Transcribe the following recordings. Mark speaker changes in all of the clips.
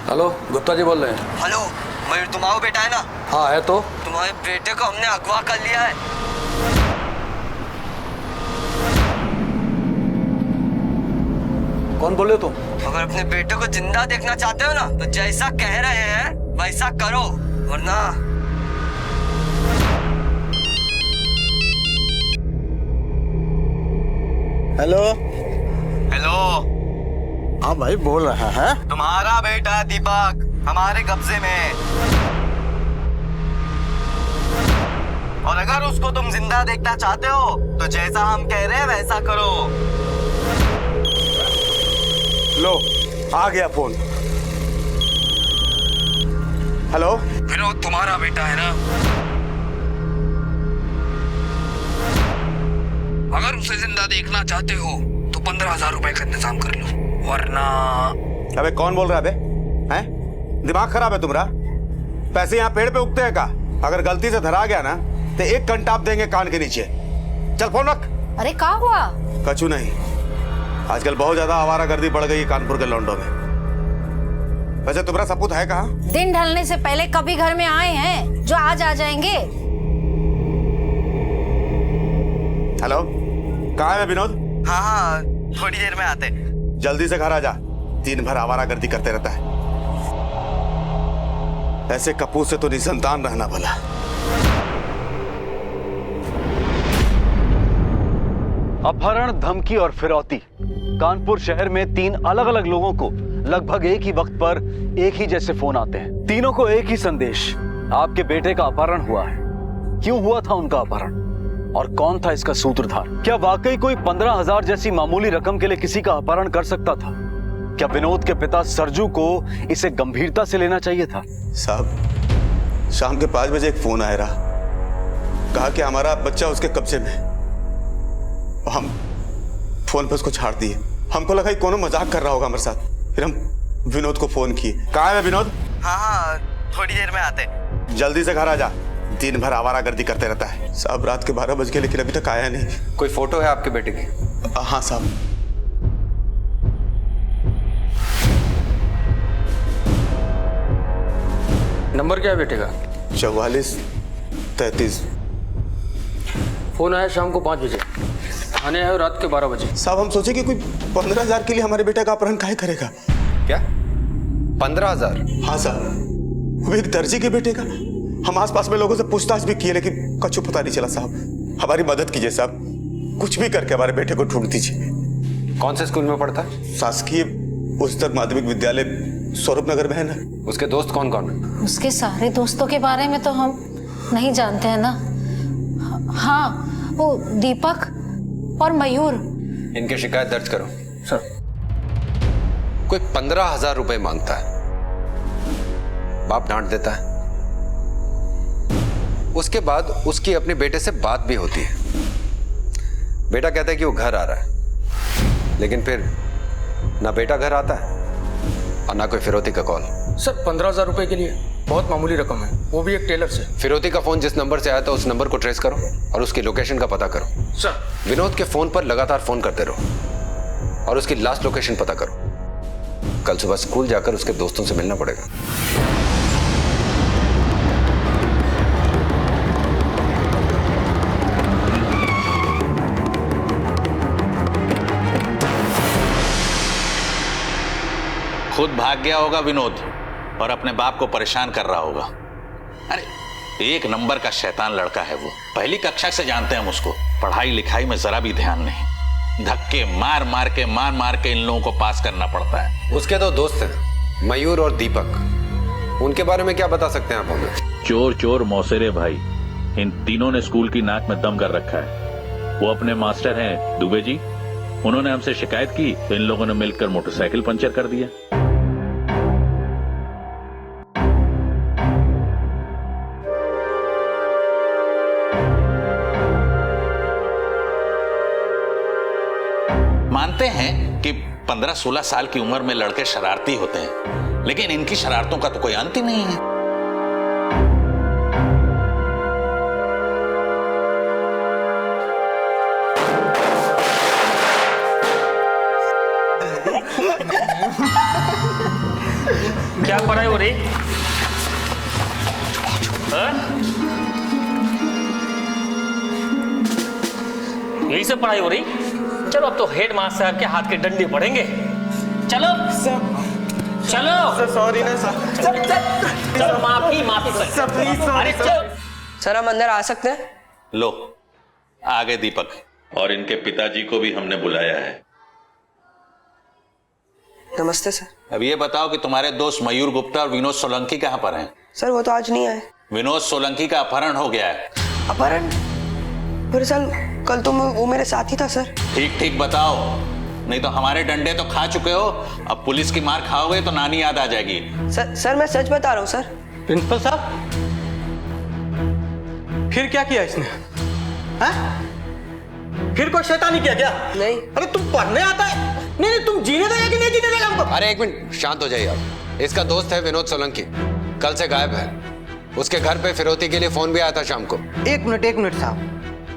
Speaker 1: Hello, Gupta ji बोल रहे हैं।
Speaker 2: हेलो, मयूर तुम्हारा बेटा है ना?
Speaker 1: हाँ है तो।
Speaker 2: तुम्हारे बेटे को हमने अगवा कर लिया है।
Speaker 1: कौन बोल रहे हो तुम?
Speaker 2: अगर अपने बेटे को जिंदा देखना चाहते हो ना तो जैसा कह रहे हैं वैसा करो, वरना।
Speaker 3: हेलो।
Speaker 2: हेलो।
Speaker 3: हाँ भाई बोल रहा है।
Speaker 2: तुम्हारा बेटा दीपक हमारे कब्जे में है और अगर उसको तुम जिंदा देखना चाहते हो तो जैसा हम कह रहे हैं वैसा करो।
Speaker 3: लो आ गया फोन। हेलो।
Speaker 1: विनोद तुम्हारा बेटा है ना? अगर उसे जिंदा देखना चाहते हो तो 15,000 रुपए का इंतजाम कर लो, वरना।
Speaker 3: अबे कौन बोल रहा है बे? हैं? दिमाग खराब है तुम्हारा? पैसे यहाँ पेड़ पे उगते हैं का? अगर गलती से धरा गया ना तो एक कंटाप देंगे कान के नीचे। चल फोन रख।
Speaker 4: अरे क्या हुआ?
Speaker 3: कछु नहीं, आजकल बहुत ज्यादा आवारागर्दी बढ़ गई है कानपुर के लौंडों में। वैसे तुम्हारा सपूत है कहाँ?
Speaker 4: दिन ढलने से पहले कभी घर में आए हैं जो आज आ जाएंगे?
Speaker 3: हेलो, कहाँ है विनोद?
Speaker 2: हाँ हाँ, थोड़ी देर में आते।
Speaker 3: जल्दी से घर आ जा, दिन भर आवारागर्दी करते रहता है। ऐसे कपूर से तो निसंतान रहना भला।
Speaker 5: अपहरण, धमकी और फिरौती। कानपुर शहर में 3 अलग अलग लोगों को लगभग एक ही वक्त पर एक ही जैसे फोन आते हैं। तीनों को एक ही संदेश, आपके बेटे का अपहरण हुआ है। क्यों हुआ था उनका अपहरण और कौन था इसका सूत्रधार? क्या वाकई कोई 15,000 जैसी मामूली रकम के लिए किसी का अपहरण कर सकता था? क्या विनोद के पिता सरजू को इसे गंभीरता से लेना चाहिए था?
Speaker 3: साहब, शाम के 5 बजे एक फोन आया रहा, कहा कि हमारा बच्चा उसके कब्जे में। हम फोन पे उसको छाड़ दिए। हमको लगा कोनो मजाक कर रहा होगा हमारे साथ, फिर हम विनोद को फोन किए। कहाँ है विनोद?
Speaker 2: हाँ हाँ, थोड़ी देर में आते।
Speaker 3: जल्दी से घर आ जा, दिन भर आवारागर्दी करते रहता है। साहब रात के 12 बज गए लेकिन अभी तक आया नहीं।
Speaker 1: कोई फोटो है आपके बेटे की?
Speaker 3: हाँ साहब।
Speaker 1: नंबर क्या है बेटे का?
Speaker 3: 4433।
Speaker 1: फोन आया शाम को 5 बजे, आने आए रात के 12 बजे।
Speaker 3: साहब हम सोचे कि कोई 15,000 के लिए हमारे बेटे का अपहरण काहे करेगा।
Speaker 1: क्या 15,000?
Speaker 3: हाँ साहब, वो एक दर्जी के बेटे का। हम आसपास में लोगों से पूछताछ भी किए लेकिन कुछ पता नहीं चला। साहब हमारी मदद कीजिए साहब, कुछ भी करके हमारे बेटे को ढूंढ दीजिए।
Speaker 1: कौन से स्कूल में पढ़ता है?
Speaker 3: शासकीय उच्चतर माध्यमिक विद्यालय स्वरूप नगर में है ना।
Speaker 1: उसके दोस्त कौन कौन है?
Speaker 4: उसके सारे दोस्तों के बारे में तो हम नहीं जानते हैं ना। हाँ, वो दीपक और मयूर।
Speaker 1: इनकी शिकायत दर्ज करो। सर। कोई 15,000 रुपए मांगता है, बाप डांट देता है, उसके बाद उसकी अपने बेटे से बात भी होती है। बेटा कहता है कि वो घर आ रहा है, लेकिन फिर ना बेटा घर आता है और ना कोई फिरौती का कॉल।
Speaker 6: सर 15,000 रुपए के लिए बहुत मामूली रकम है, वो भी एक टेलर से।
Speaker 1: फिरौती का फोन जिस नंबर से आया था उस नंबर को ट्रेस करो और उसकी लोकेशन का पता करो।
Speaker 6: सर।
Speaker 1: विनोद के फोन पर लगातार फोन करते रहो और उसकी लास्ट लोकेशन पता करो। कल सुबह स्कूल जाकर उसके दोस्तों से मिलना पड़ेगा।
Speaker 7: खुद भाग गया होगा विनोद और अपने बाप को परेशान कर रहा होगा। अरे एक नंबर का शैतान लड़का है वो, पहली कक्षा से जानते हैं हम उसको। पढ़ाई लिखाई में जरा भी ध्यान नहीं, धक्के मार मार के इन लोगों को पास करना पड़ता है।
Speaker 1: उसके 2 दोस्त हैं, मयूर और दीपक। उनके बारे में क्या बता सकते हैं आप हमें?
Speaker 8: चोर चोर मौसेरे भाई, इन तीनों ने स्कूल की नाक में दम कर रखा है। वो अपने मास्टर हैं दुबे जी, उन्होंने हमसे शिकायत की तो इन लोगों ने मिलकर मोटरसाइकिल पंचर कर दिया।
Speaker 7: मानते हैं कि 15-16 साल की उम्र में लड़के शरारती होते हैं, लेकिन इनकी शरारतों का तो कोई अंत ही नहीं है।
Speaker 2: क्या
Speaker 9: क्या पढ़ाई हो रही? हाँ? यही सब पढ़ाई हो रही? चलो अब तो हेड मास्टर साहब के हाथ के डंडे पड़ेंगे। चलो चलो
Speaker 2: सॉरी ना सर।
Speaker 9: चलो माफी सर प्लीज। अरे चल
Speaker 10: सर हम अंदर आ सकते हैं?
Speaker 7: लो आगे दीपक।
Speaker 8: और इनके पिताजी को भी हमने बुलाया है।
Speaker 10: नमस्ते सर।
Speaker 7: अब ये बताओ कि तुम्हारे दोस्त मयूर गुप्ता और विनोद सोलंकी कहाँ पर हैं?
Speaker 10: सर वो तो आज नहीं आए।
Speaker 7: विनोद सोलंकी का अपहरण हो गया है।
Speaker 10: अपहरण? पर सर कल तो वो मेरे साथ ही था सर।
Speaker 7: ठीक ठीक बताओ, नहीं तो हमारे डंडे तो खा चुके हो, अब पुलिस की मार खाओगे तो नानी याद आ जाएगी।
Speaker 10: सर मैं सच बता रहा हूँ सर।
Speaker 6: प्रिंसिपल साहब फिर क्या किया इसने? फिर कोई शैतानी किया क्या?
Speaker 10: नहीं।
Speaker 6: अरे तुम पढ़ने आता है? नहीं तुम जीने देगा कि नहीं जीने देगा हमको?
Speaker 1: अरे एक मिनट शांत हो जाइए आप। इसका दोस्त है विनोद सोलंकी, कल से गायब है। उसके घर पे फिरौती के लिए फोन भी आया था शाम को।
Speaker 6: एक मिनट साहब,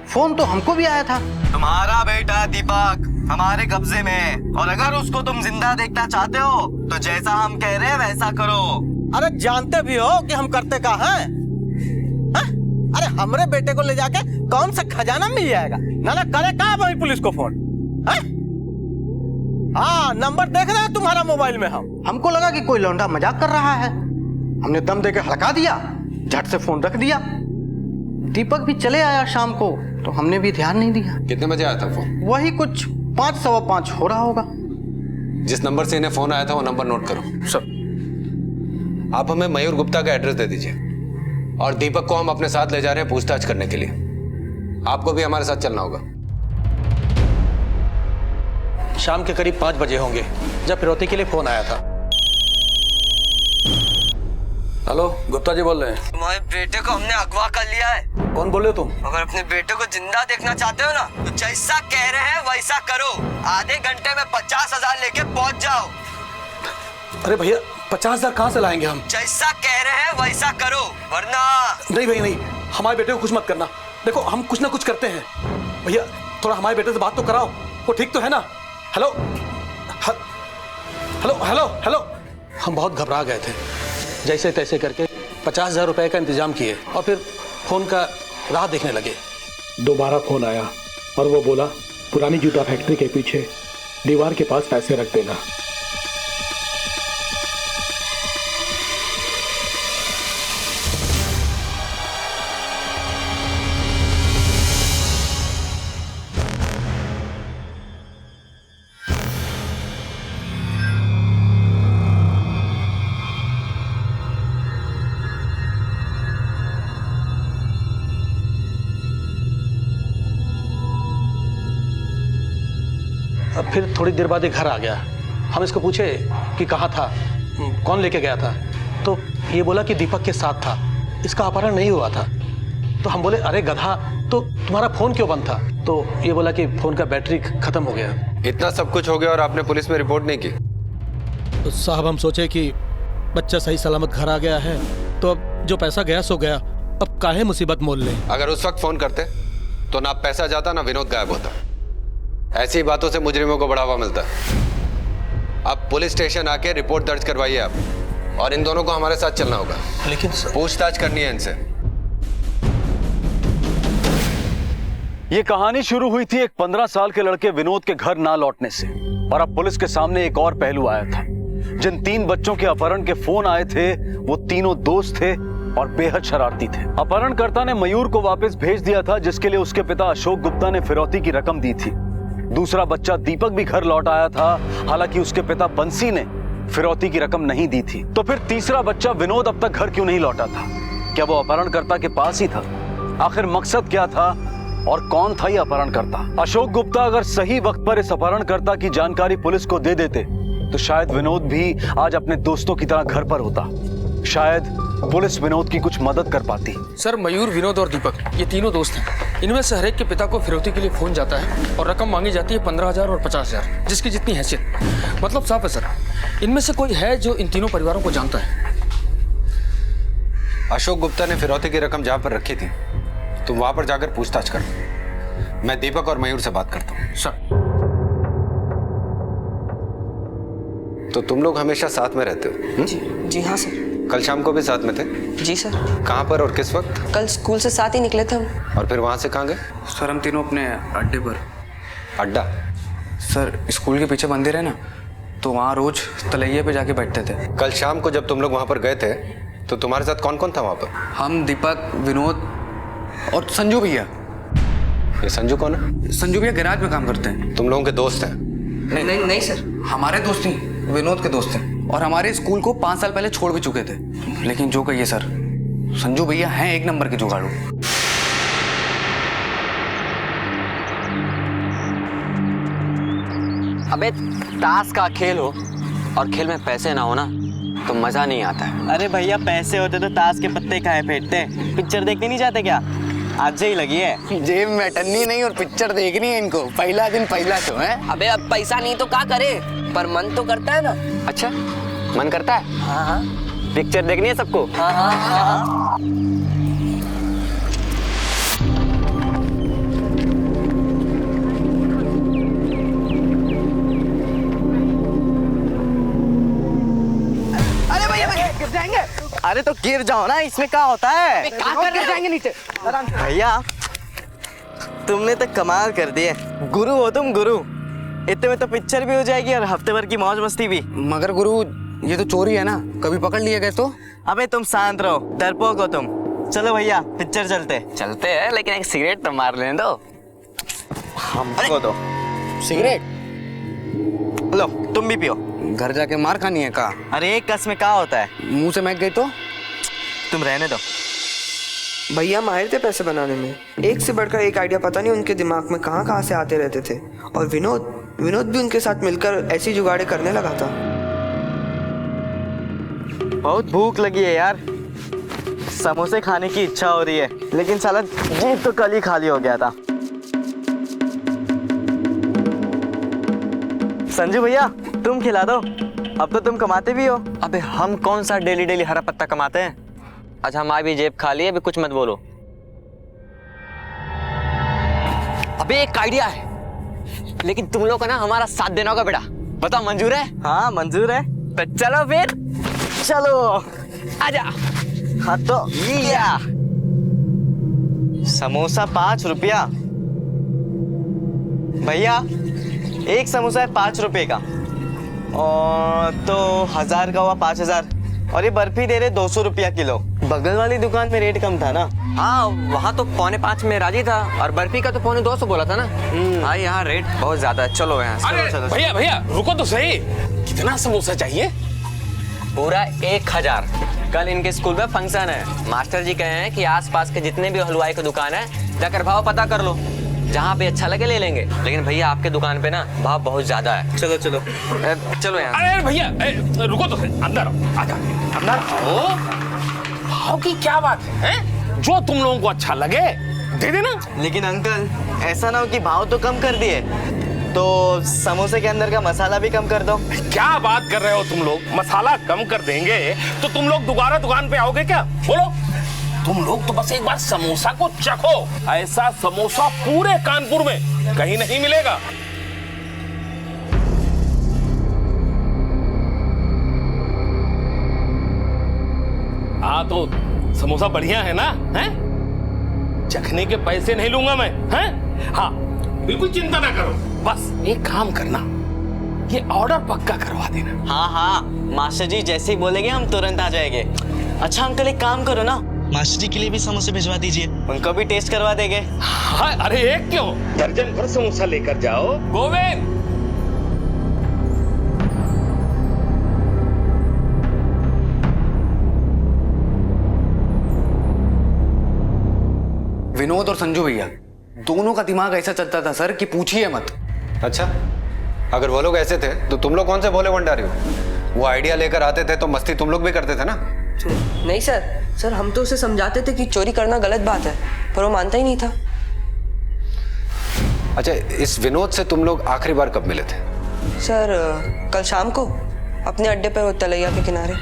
Speaker 6: फोन तो हमको भी आया था।
Speaker 2: तुम्हारा बेटा दीपक हमारे कब्जे में है, और अगर उसको तुम जिंदा देखना चाहते हो तो जैसा हम कह रहे हैं वैसा करो।
Speaker 6: अरे जानते भी हो कि हम करते का हैं? अरे हमरे बेटे को ले जाके कौन सा खजाना मिल जाएगा? ना करे का भाई पुलिस को फोन? हाँ नंबर देख रहे हैं तुम्हारा मोबाइल में। हमको लगा कि कोई लौंडा मजाक कर रहा है, हमने दम देके हड़का दिया, झट से फोन रख दिया। दीपक भी चले आया शाम को तो हमने भी ध्यान नहीं दिया।
Speaker 1: कितने बजे आया था फोन?
Speaker 6: वही कुछ 5 सवा 5 हो रहा होगा।
Speaker 1: जिस नंबर से इन्हें फोन आया था वो नंबर नोट करो।
Speaker 6: सर
Speaker 1: आप हमें मयूर गुप्ता का एड्रेस दे दीजिए, और दीपक को हम अपने साथ ले जा रहे हैं पूछताछ करने के लिए। आपको भी हमारे साथ चलना होगा।
Speaker 6: शाम के करीब 5 बजे होंगे जब फिरौती के लिए फोन आया था।
Speaker 5: हेलो, गुप्ता जी बोल रहे हैं।
Speaker 10: तुम्हारे बेटे को हमने अगवा कर लिया है।
Speaker 5: कौन बोल रहे हो तुम?
Speaker 10: अगर अपने बेटे को जिंदा देखना चाहते हो ना तो जैसा कह रहे हैं वैसा करो। आधे घंटे में 50,000 लेके पहुंच जाओ।
Speaker 5: अरे भैया 50,000 कहाँ से लाएंगे हम?
Speaker 10: जैसा कह रहे हैं वैसा करो वरना।
Speaker 5: नहीं भैया नहीं, हमारे बेटे को कुछ मत करना। देखो हम कुछ ना कुछ करते हैं। भैया थोड़ा हमारे बेटे से बात तो कराओ, वो ठीक तो है ना? Hello hello hello hello. हम बहुत घबरा गए थे, जैसे तैसे करके 50,000 रुपए का इंतजाम किए और फिर फोन का राह देखने लगे।
Speaker 11: दोबारा फोन आया और वो बोला पुरानी जूता फैक्ट्री के पीछे दीवार के पास पैसे रख देना।
Speaker 6: अब फिर थोड़ी देर बाद एक घर आ गया। हम इसको पूछे कि कहाँ था, कौन लेके गया था, तो ये बोला कि दीपक के साथ था, इसका अपहरण नहीं हुआ था। तो हम बोले अरे गधा, तो तुम्हारा फोन क्यों बंद था? तो ये बोला कि फोन का बैटरी खत्म हो गया।
Speaker 1: इतना सब कुछ हो गया और आपने पुलिस में रिपोर्ट नहीं की?
Speaker 11: तो साहब हम सोचे कि बच्चा सही सलामत घर आ गया है तो अब जो पैसा गया सो गया, अब काहे मुसीबत मोल लें।
Speaker 1: अगर उस वक्त फोन करते तो ना पैसा जाता ना विनोद गायब होता। ऐसी बातों से मुजरिमों को बढ़ावा मिलता है। अब पुलिस स्टेशन आके रिपोर्ट दर्ज करवाइए आप, और इन दोनों को हमारे साथ चलना होगा।
Speaker 6: लेकिन
Speaker 1: पूछताछ करनी है इनसे।
Speaker 5: ये कहानी शुरू हुई थी एक 15 साल के लड़के विनोद के घर ना लौटने से, और अब पुलिस के सामने एक और पहलू आया था। जिन 3 बच्चों के अपहरण के फोन आए थे वो तीनों दोस्त थे और बेहद शरारती थे। अपहरणकर्ता ने मयूर को वापस भेज दिया था, जिसके लिए उसके पिता अशोक गुप्ता ने फिरौती की रकम दी थी। दूसरा बच्चा दीपक भी घर लौट आया था, हालांकि उसके पिता बंसी ने फिरौती की रकम नहीं दी थी। तो फिर तीसरा बच्चा विनोद अब तक घर क्यों नहीं लौटा था? क्या वो अपहरणकर्ता के पास ही था? आखिर मकसद क्या था और कौन था ये अपहरणकर्ता? अशोक गुप्ता अगर सही वक्त पर इस अपहरणकर्ता की जानकारी पुलिस को दे देते तो शायद विनोद भी आज अपने दोस्तों की तरह घर पर होता। शायद पुलिस विनोद की कुछ मदद कर पाती।
Speaker 6: सर मयूर, विनोद और दीपक ये तीनों दोस्त हैं। इनमें से हर एक के पिता को फिरौती के लिए फोन जाता है और रकम मांगी जाती है 15,000 और 50,000, जिसकी जितनी हैसियत। मतलब साफ है सर, इनमें से कोई है जो इन तीनों परिवारों को जानता है।
Speaker 1: अशोक गुप्ता ने फिरौती की रकम जहां पर रखी थी तुम वहां पर जाकर पूछताछ करो। मैं दीपक और मयूर से बात करता हूं।
Speaker 6: सर
Speaker 1: तो तुम लोग हमेशा साथ में रहते हो?
Speaker 10: जी हाँ सर।
Speaker 1: कल शाम को भी साथ में थे?
Speaker 10: जी सर।
Speaker 1: कहाँ पर और किस वक्त?
Speaker 10: कल स्कूल से साथ ही निकले थे हम।
Speaker 1: और फिर वहाँ से कहाँ गए?
Speaker 12: सर हम तीनों अपने अड्डे पर।
Speaker 1: अड्डा?
Speaker 12: सर स्कूल के पीछे मंदिर है ना, तो वहाँ रोज तलैये पे जाके बैठते थे।
Speaker 1: कल शाम को जब तुम लोग वहाँ पर गए थे तो तुम्हारे साथ कौन कौन था वहाँ पर?
Speaker 12: हम, दीपक, विनोद और संजू भैया।
Speaker 1: ये संजू कौन है?
Speaker 12: संजू भैया गैराज में काम करते हैं।
Speaker 1: तुम लोगों के दोस्त हैं?
Speaker 10: नहीं सर,
Speaker 12: हमारे दोस्त नहीं, विनोद के दोस्त हैं। और हमारे स्कूल को 5 साल पहले छोड़ भी चुके थे। लेकिन जो कहिए सर, संजू भैया हैं एक नंबर के जुगाड़ू।
Speaker 2: अबे ताश का खेल हो और खेल में पैसे ना हो ना तो मजा नहीं आता है। अरे भैया पैसे होते तो ताश के पत्ते काहे फेंटते? पिक्चर देखने नहीं जाते क्या? आज से ही लगी है
Speaker 12: जेब में टन्नी नहीं और पिक्चर देखनी है इनको। पहला दिन पहला शो है।
Speaker 10: अबे अब पैसा नहीं तो क्या करे, पर मन तो करता है ना।
Speaker 2: अच्छा मन करता है?
Speaker 10: हाँ।
Speaker 2: पिक्चर देखनी है सबको?
Speaker 10: हाँ।
Speaker 2: गिर जाएंगे। अरे तो गिर जाओ ना, इसमें क्या होता है?
Speaker 10: क्या कर रहे जाएंगे नीचे?
Speaker 2: भैया तुमने तो कमाल कर दिए, गुरु हो तुम, गुरु। इतने में तो पिक्चर भी हो जाएगी और हफ्ते भर की मौज मस्ती भी।
Speaker 12: मगर गुरु ये तो चोरी है ना, कभी पकड़ लिए गए तो?
Speaker 2: अबे तुम शांत रहो, डरपोक हो तुम। चलो भैया पिक्चर चलते हैं, लेकिन एक सिगरेट तो मार लेने दो हमको। दो
Speaker 12: सिगरेट
Speaker 2: लो, तुम भी पियो।
Speaker 12: घर जाके मार खानी है का?
Speaker 2: अरे एक कस में क्या होता है?
Speaker 12: मुंह से महक गई तो?
Speaker 2: तुम रहने दो।
Speaker 10: भैया माहिर थे पैसे बनाने में, एक से बढ़कर एक आइडिया पता नहीं उनके दिमाग में कहाँ से आते रहते थे। और विनोद भी उनके साथ मिलकर ऐसी जुगाड़े करने लगा था।
Speaker 2: बहुत भूख लगी है यार, समोसे खाने की इच्छा हो रही है, लेकिन साला जेब तो कल ही खाली हो गया था। संजू भैया तुम खिला दो, अब तो तुम कमाते भी हो। अबे हम कौन सा डेली हरा पत्ता कमाते हैं? अच्छा हमारी भी जेब खाली है, अभी कुछ मत बोलो। अबे एक आइडिया है, लेकिन तुम लोग का ना हमारा साथ देना होगा बेटा। बताओ मंजूर है? हाँ मंजूर है, तो चलो फिर चलो आजा। हाँ तो लिया समोसा 5 रुपया। भैया एक समोसा है 5 रुपए का, और तो 1000 का हुआ 5000। और ये बर्फी दे रहे 200 रुपया किलो। बगल वाली दुकान में रेट कम था ना? हाँ वहाँ तो 5.25 में राजी था, और बर्फी का तो 2.25 बोला था ना। हाँ यहाँ रेट बहुत ज्यादा है। चलो यहाँ चलो।
Speaker 6: भैया रुको तो सही, कितना समोसा चाहिए?
Speaker 2: पूरा 1000। कल इनके स्कूल में फंक्शन है, मास्टर जी कहे हैं कि आसपास के जितने भी हलवाई की दुकान है जाकर भाव पता कर लो, जहाँ पे अच्छा लगे ले लेंगे। लेकिन भैया आपके दुकान पे ना भाव बहुत ज्यादा है। चलो चलो यहाँ।
Speaker 6: अरे भैया रुको तो सही, अंदर आजा, अंदर आओ। भाव की क्या बात है? जो तुम लोगों को अच्छा लगे दे देना।
Speaker 2: लेकिन अंकल ऐसा ना हो कि भाव तो कम कर दिए तो समोसे के अंदर का मसाला भी कम कर दो।
Speaker 6: क्या बात कर रहे हो तुम लोग? मसाला कम कर देंगे तो तुम लोग दोबारा दुकान पे आओगे क्या? बोलो। तुम लोग तो बस एक बार समोसा को चखो, ऐसा समोसा पूरे कानपुर में कहीं नहीं मिलेगा। हाँ तो समोसा बढ़िया है ना? हैं? चखने के पैसे नहीं लूंगा मैं। हैं? हाँ बिल्कुल चिंता ना करो, बस एक काम करना, ये ऑर्डर पक्का करवा देना।
Speaker 2: हाँ मास्टर जी जैसे ही बोलेंगे हम तुरंत आ जाएंगे। अच्छा अंकल एक काम करो ना, मास्टर जी के लिए भी समोसे भिजवा दीजिए, उनको भी टेस्ट करवा देंगे।
Speaker 6: हाँ अरे एक क्यों, दर्जन भर समोसा लेकर जाओ। गोविंद
Speaker 12: विनोद और संजू भैया दोनों का दिमाग ऐसा चलता था सर कि पूछिए मत।
Speaker 1: अच्छा अगर वो लोग ऐसे थे तो तुम लोग कौन से भोले भंडारी हो? वो आइडिया लेकर आते थे तो मस्ती तुम लोग भी करते थे ना?
Speaker 10: नहीं सर हम तो उसे समझाते थे कि चोरी करना गलत बात है, पर वो मानता ही नहीं था।
Speaker 1: अच्छा इस विनोद से तुम लोग आखिरी बार कब मिले थे?
Speaker 10: सर कल शाम को अपने अड्डे पर तलैया के किनारे।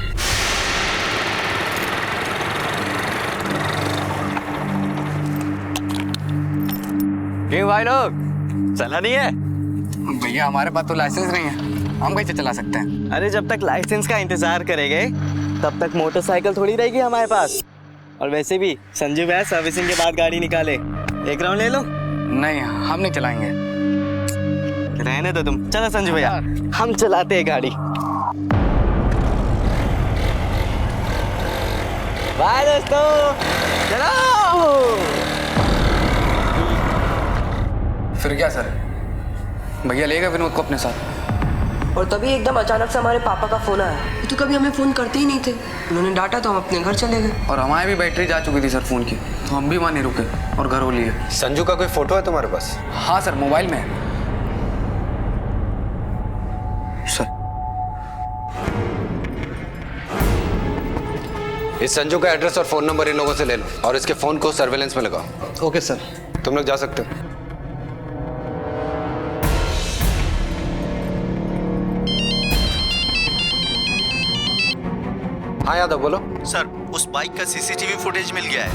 Speaker 2: क्यों भाई लोग चला नहीं है?
Speaker 12: भैया हमारे पास तो लाइसेंस नहीं है। हम कैसे चला सकते हैं?
Speaker 2: अरे जब तक लाइसेंस का इंतजार करेंगे तब तक मोटरसाइकिल थोड़ी रहेगी हमारे पास। और वैसे भी संजू भैया सर्विसिंग के बाद गाड़ी निकाले, एक राउंड ले लो।
Speaker 12: नहीं, हम नहीं चलाएंगे।
Speaker 2: रहने दो तुम, चलो संजू भैया हम चलाते हैं गाड़ी। बाय दोस्तों, चलो।
Speaker 12: फिर क्या सर, भैया ले गए विनोद को अपने साथ।
Speaker 10: और तभी एकदम अचानक से हमारे पापा का फोन आया। ये तो कभी हमें फोन करते ही नहीं थे, उन्होंने डांटा तो हम अपने घर चले गए।
Speaker 12: और हमारी भी बैटरी जा चुकी थी सर फोन की, तो हम भी वहाँ नहीं रुके और घर हो लिए।
Speaker 1: संजू का कोई फोटो है तुम्हारे पास?
Speaker 12: हाँ सर, मोबाइल में है सर।
Speaker 1: इस संजू का एड्रेस और फोन नंबर इन लोगों से ले लो और इसके फोन को सर्वेलेंस में लगाओ।
Speaker 6: Okay sir.
Speaker 1: तुम लोग जा सकते हो। हाँ यादव बोलो।
Speaker 2: सर उस बाइक का सीसीटीवी फुटेज मिल गया है।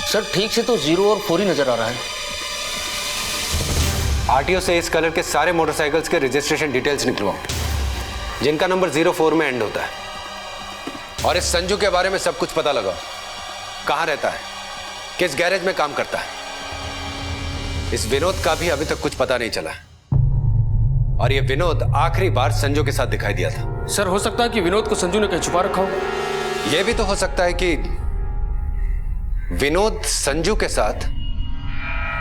Speaker 9: सर ठीक से तो 0 और 4 ही नजर आ रहा है।
Speaker 1: आरटीओ से इस कलर के सारे मोटरसाइकिल्स के रजिस्ट्रेशन डिटेल्स निकलवाओ जिनका नंबर 04 में एंड होता है। और इस संजू के बारे में सब कुछ पता लगाओ, कहाँ रहता है, किस गैरेज में काम करता है। इस विनोद का भी अभी तक कुछ पता नहीं चला है। और ये विनोद आखिरी बार संजू के साथ दिखाई दिया था।
Speaker 13: सर हो सकता है कि विनोद को संजू ने कहीं छुपा रखा हो।
Speaker 1: यह भी तो हो सकता है कि विनोद संजू के साथ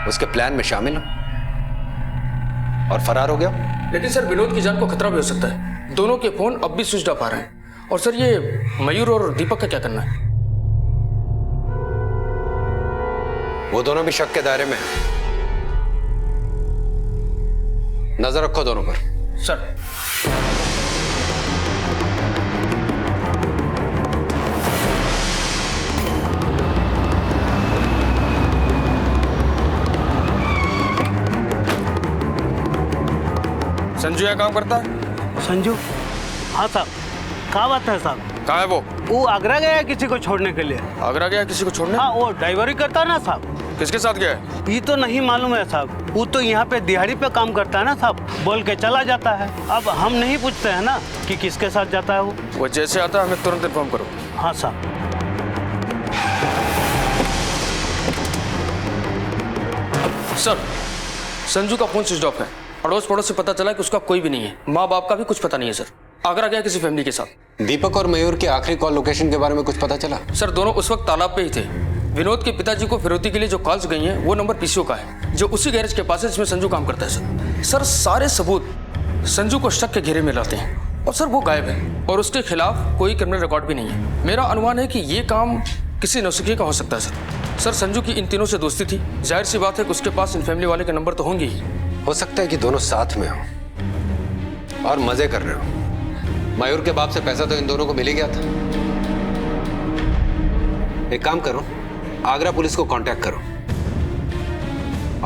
Speaker 1: उसके प्लान में शामिल हो और फरार हो गया।
Speaker 13: लेकिन सर विनोद की जान को खतरा भी हो सकता है, दोनों के फोन अब भी स्विच ऑफ आ रहे हैं। और सर ये मयूर और दीपक का क्या करना है?
Speaker 1: वो दोनों भी शक के दायरे में हैं। नजर रखो दोनों पर।
Speaker 13: सर संजू यहाँ काम करता है?
Speaker 14: संजू? हाँ साहब। क्या बात है साहब?
Speaker 13: कहाँ है वो?
Speaker 14: वो आगरा गया है किसी को छोड़ने के लिए।
Speaker 13: आगरा गया किसी को छोड़ने?
Speaker 14: हाँ वो ड्राइवरी करता है ना साहब।
Speaker 13: किसके साथ गया है?
Speaker 14: ये तो नहीं मालूम है साहब, वो तो यहाँ पे दिहाड़ी पे काम करता है ना साहब, बोल के चला जाता है। अब हम नहीं पूछते हैं ना कि किसके साथ जाता है वो
Speaker 13: जैसे आता है हमें तुरंत इन्फॉर्म करो।
Speaker 14: हाँ साहब।
Speaker 13: सर संजू का फोन स्विच ऑफ है, अड़ोस पड़ोस से पता चला कि उसका कोई भी नहीं है, माँ बाप का भी कुछ पता नहीं है सर। आगरा गया किसी फैमिली के साथ।
Speaker 1: दीपक और मयूर की आखिरी कॉल लोकेशन के बारे में कुछ पता चला?
Speaker 13: सर दोनों उस वक्त तालाब पे ही थे। विनोद के पिताजी को फिरौती के लिए जो कॉल्स गई हैं वो नंबर पीसीओ का है, जो उसी गैरेज के पास है जिसमें संजू काम करता है। सर सारे सबूत संजू को शक के घेरे में लाते हैं और सर वो गायब है और उसके खिलाफ कोई क्रिमिनल रिकॉर्ड भी नहीं है। मेरा अनुमान है कि ये काम किसी नौसिखिए का हो सकता है सर। संजू की इन तीनों से दोस्ती थी, जाहिर सी बात है कि उसके पास इन फैमिली वाले के नंबर तो होंगे ही।
Speaker 1: हो सकता है कि दोनों साथ में हो और मजे कर रहे हो। मयूर के बाप से पैसा तो इन दोनों को मिल ही गया था। एक काम करो, आगरा पुलिस को कांटेक्ट करो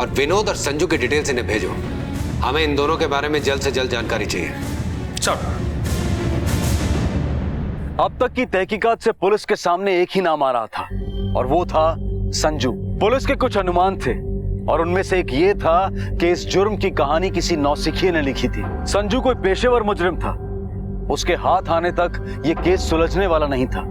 Speaker 1: और विनोद और संजू की डिटेल्स इन्हें भेजो। हमें इन दोनों के बारे में जल्द से जल्द जानकारी चाहिए।
Speaker 13: सर
Speaker 5: अब तक की तहकीकात से पुलिस के सामने एक ही नाम आ रहा था और वो था संजू। पुलिस के कुछ अनुमान थे और उनमें से एक ये था कि इस जुर्म की कहानी किसी नौसिखिए ने लिखी थी। संजू कोई पेशेवर मुजरिम था, उसके हाथ आने तक ये केस सुलझने वाला नहीं था।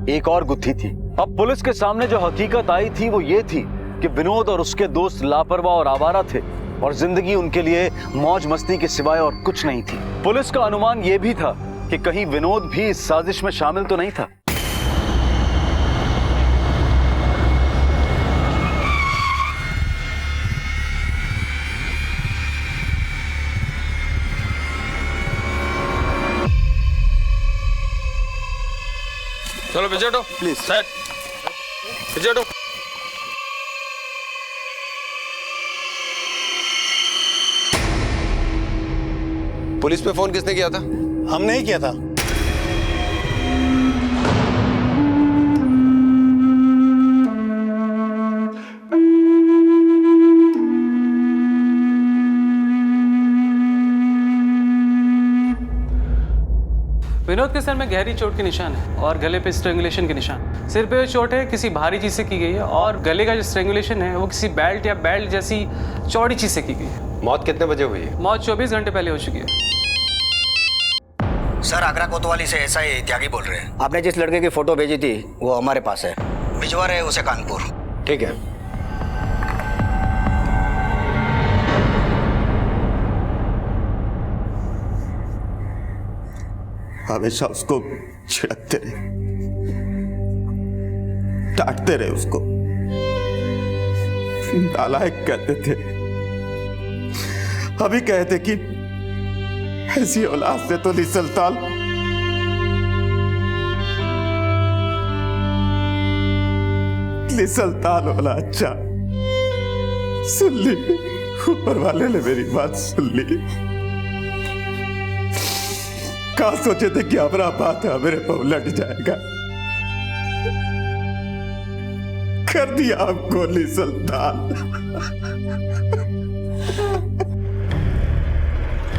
Speaker 5: एक और गुत्थी थी। अब पुलिस के सामने जो हकीकत आई थी वो ये थी कि विनोद और उसके दोस्त लापरवाह और आवारा थे और जिंदगी उनके लिए मौज मस्ती के सिवाय और कुछ नहीं थी। पुलिस का अनुमान ये भी था कि कहीं विनोद भी इस साजिश में शामिल तो नहीं था।
Speaker 13: चलो विजय हटो प्लीज। सेट विजय हटो।
Speaker 1: पुलिस पे फोन किसने किया था?
Speaker 11: हमने ही किया था।
Speaker 6: विनोद के सर में गहरी चोट के निशान है और गले पे स्ट्रेंगुलेशन के निशान। सिर पे चोट है किसी भारी चीज से की गई है और गले का जो स्ट्रेंगुलेशन है वो किसी बेल्ट या बेल्ट जैसी चौड़ी चीज से की गई है।
Speaker 1: मौत कितने बजे हुई है?
Speaker 6: मौत 24 घंटे पहले हो चुकी है।
Speaker 15: सर आगरा कोतवाली से एसआई त्यागी बोल रहे हैं। आपने जिस लड़के की फोटो भेजी थी वो हमारे पास है, भिजवा रहे उसे कानपुर।
Speaker 1: ठीक है।
Speaker 3: हमेशा उसको छिड़कते रहे, डांटते रहे उसको, नालायक कहते थे। अभी कहते कि ऐसी औलाद से तो निसलताल होला। अच्छा सुन ली, ऊपर वाले ने मेरी बात सुन ली। कहा सोचे थे कि हमारा बात मेरे पर उलट जाएगा, कर दिया आपको निसलताल।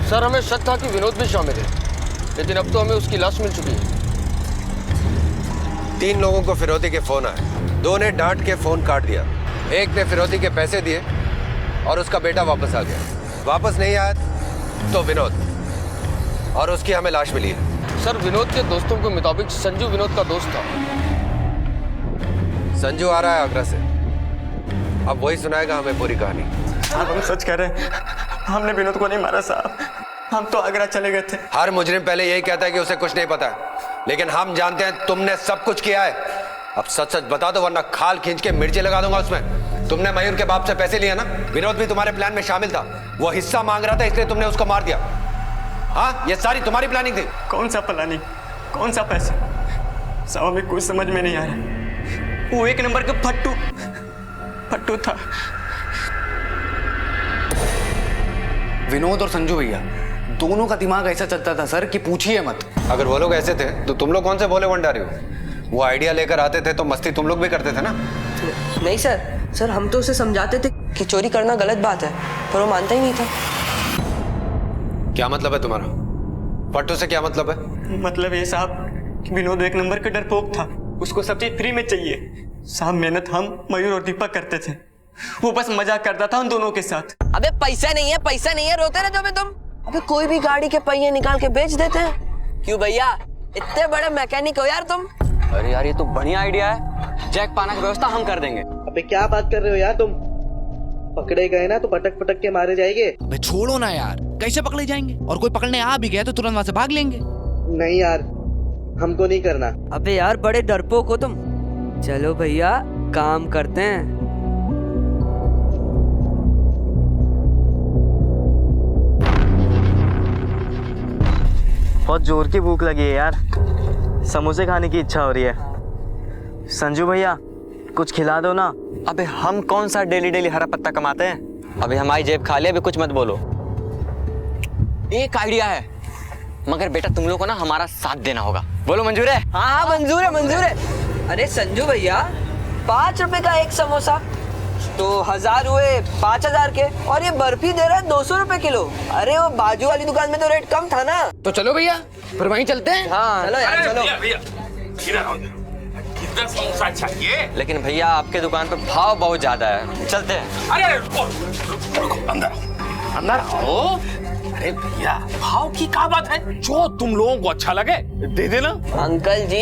Speaker 13: सर हमें शक था कि विनोद भी शामिल है, लेकिन अब तो हमें उसकी लाश मिल चुकी है।
Speaker 1: 3 लोगों को फिरौती के फोन आए, 2 ने डांट के फोन काट दिया, 1 ने फिरौती के पैसे दिए और उसका बेटा वापस आ गया। वापस नहीं आया तो विनोद, और उसकी हमें लाश मिली है।
Speaker 13: सर विनोद के दोस्तों के मुताबिक संजू विनोद का दोस्त था।
Speaker 1: संजू आ रहा है आगरा से, अब वही सुनाएगा हमें पूरी कहानी।
Speaker 2: हम सच कह रहे हैं, हमने विनोद को नहीं मारा साहब, हम तो आगरा चले गए थे।
Speaker 1: हर मुजरिम पहले यही कहता है कि उसे कुछ नहीं पता है, लेकिन हम जानते हैं तुमने सब कुछ किया है। अब सच सच बता दो वरना खाल खींच के मिर्ची लगा दूंगा उसमें। तुमने मयूर के बाप से पैसे लिए ना, विनोद भी तुम्हारे प्लान में शामिल था, वो हिस्सा मांग रहा था इसलिए तुमने उसको मार दिया। हाँ, ये सारी तुम्हारी प्लानिंग थी।
Speaker 2: कौन सा प्लानिंग, कौन सा पैसा? साहब हमें कुछ समझ में नहीं आ रहा। वो 1 नंबर का फट्टू था।
Speaker 12: विनोद और संजू भैया दोनों का दिमाग ऐसा चलता था सर कि पूछिए मत।
Speaker 1: अगर वो लोग ऐसे थे तो तुम लोग कौन से भोले भंडारी हो? वो आइडिया लेकर आते थे तो मस्ती तुम लोग भी करते थे ना।
Speaker 10: नहीं सर हम तो उसे समझाते थे कि चोरी करना गलत बात है, पर वो मानता ही नहीं था।
Speaker 1: क्या मतलब है तुम्हारा? फट्टू से क्या मतलब है?
Speaker 2: मतलब ये साहब कि विनोद 1 नंबर का डरपोक था, उसको सब चीज फ्री में चाहिए। साहब मेहनत हम मयूर और दीपक करते थे, वो बस मजाक करता था उन दोनों के साथ।
Speaker 10: अबे पैसा नहीं है रोते रहते हो तुम। अबे कोई भी गाड़ी के पहिए निकाल के बेच देते हैं। क्यों भैया, इतने बड़े मैकेनिक हो यार तुम।
Speaker 2: अरे यार ये तो बढ़िया आइडिया है, जैक पाना की व्यवस्था हम कर देंगे।
Speaker 16: अबे क्या बात कर रहे हो यार तुम? पकड़े गए ना तो पटक पटक के मारे जाएंगे।
Speaker 17: अबे छोड़ो ना यार, कैसे पकड़े जाएंगे? और कोई पकड़ने आ भी गया तो तुरंत वहां से भाग लेंगे।
Speaker 16: नहीं यार, हमको नहीं करना।
Speaker 10: अबे यार बड़े डरपोक हो तुम। चलो भैया काम करते हैं।
Speaker 2: बहुत जोर की भूख लगी है यार, समोसे खाने की इच्छा हो रही है। संजू भैया कुछ खिला दो ना। अबे हम कौन सा डेली डेली हरा पत्ता कमाते हैं? अभी हमारी जेब खाली, अभी कुछ मत बोलो।
Speaker 12: एक आइडिया है, मगर बेटा तुम लोग को ना हमारा साथ देना होगा। बोलो मंजूर है?
Speaker 10: हाँ मंजूर है। अरे संजू भैया 5 रुपए का एक समोसा तो 1000 हुए 5000 के, और ये बर्फी दे रहा है 200 रुपए किलो। अरे वो बाजू वाली दुकान में तो रेट कम था ना।
Speaker 13: तो चलो भैया फिर वहीं चलते हैं।
Speaker 10: हाँ चलो यार चलो।
Speaker 7: कितना समोसा चाहिए?
Speaker 2: लेकिन भैया आपके दुकान पे भाव बहुत ज्यादा है, चलते हैं।
Speaker 7: अरे रुको, अंदर आओ। अरे भैया भाव की क्या बात है, जो तुम लोगों को अच्छा लगे दे देना।
Speaker 10: अंकल जी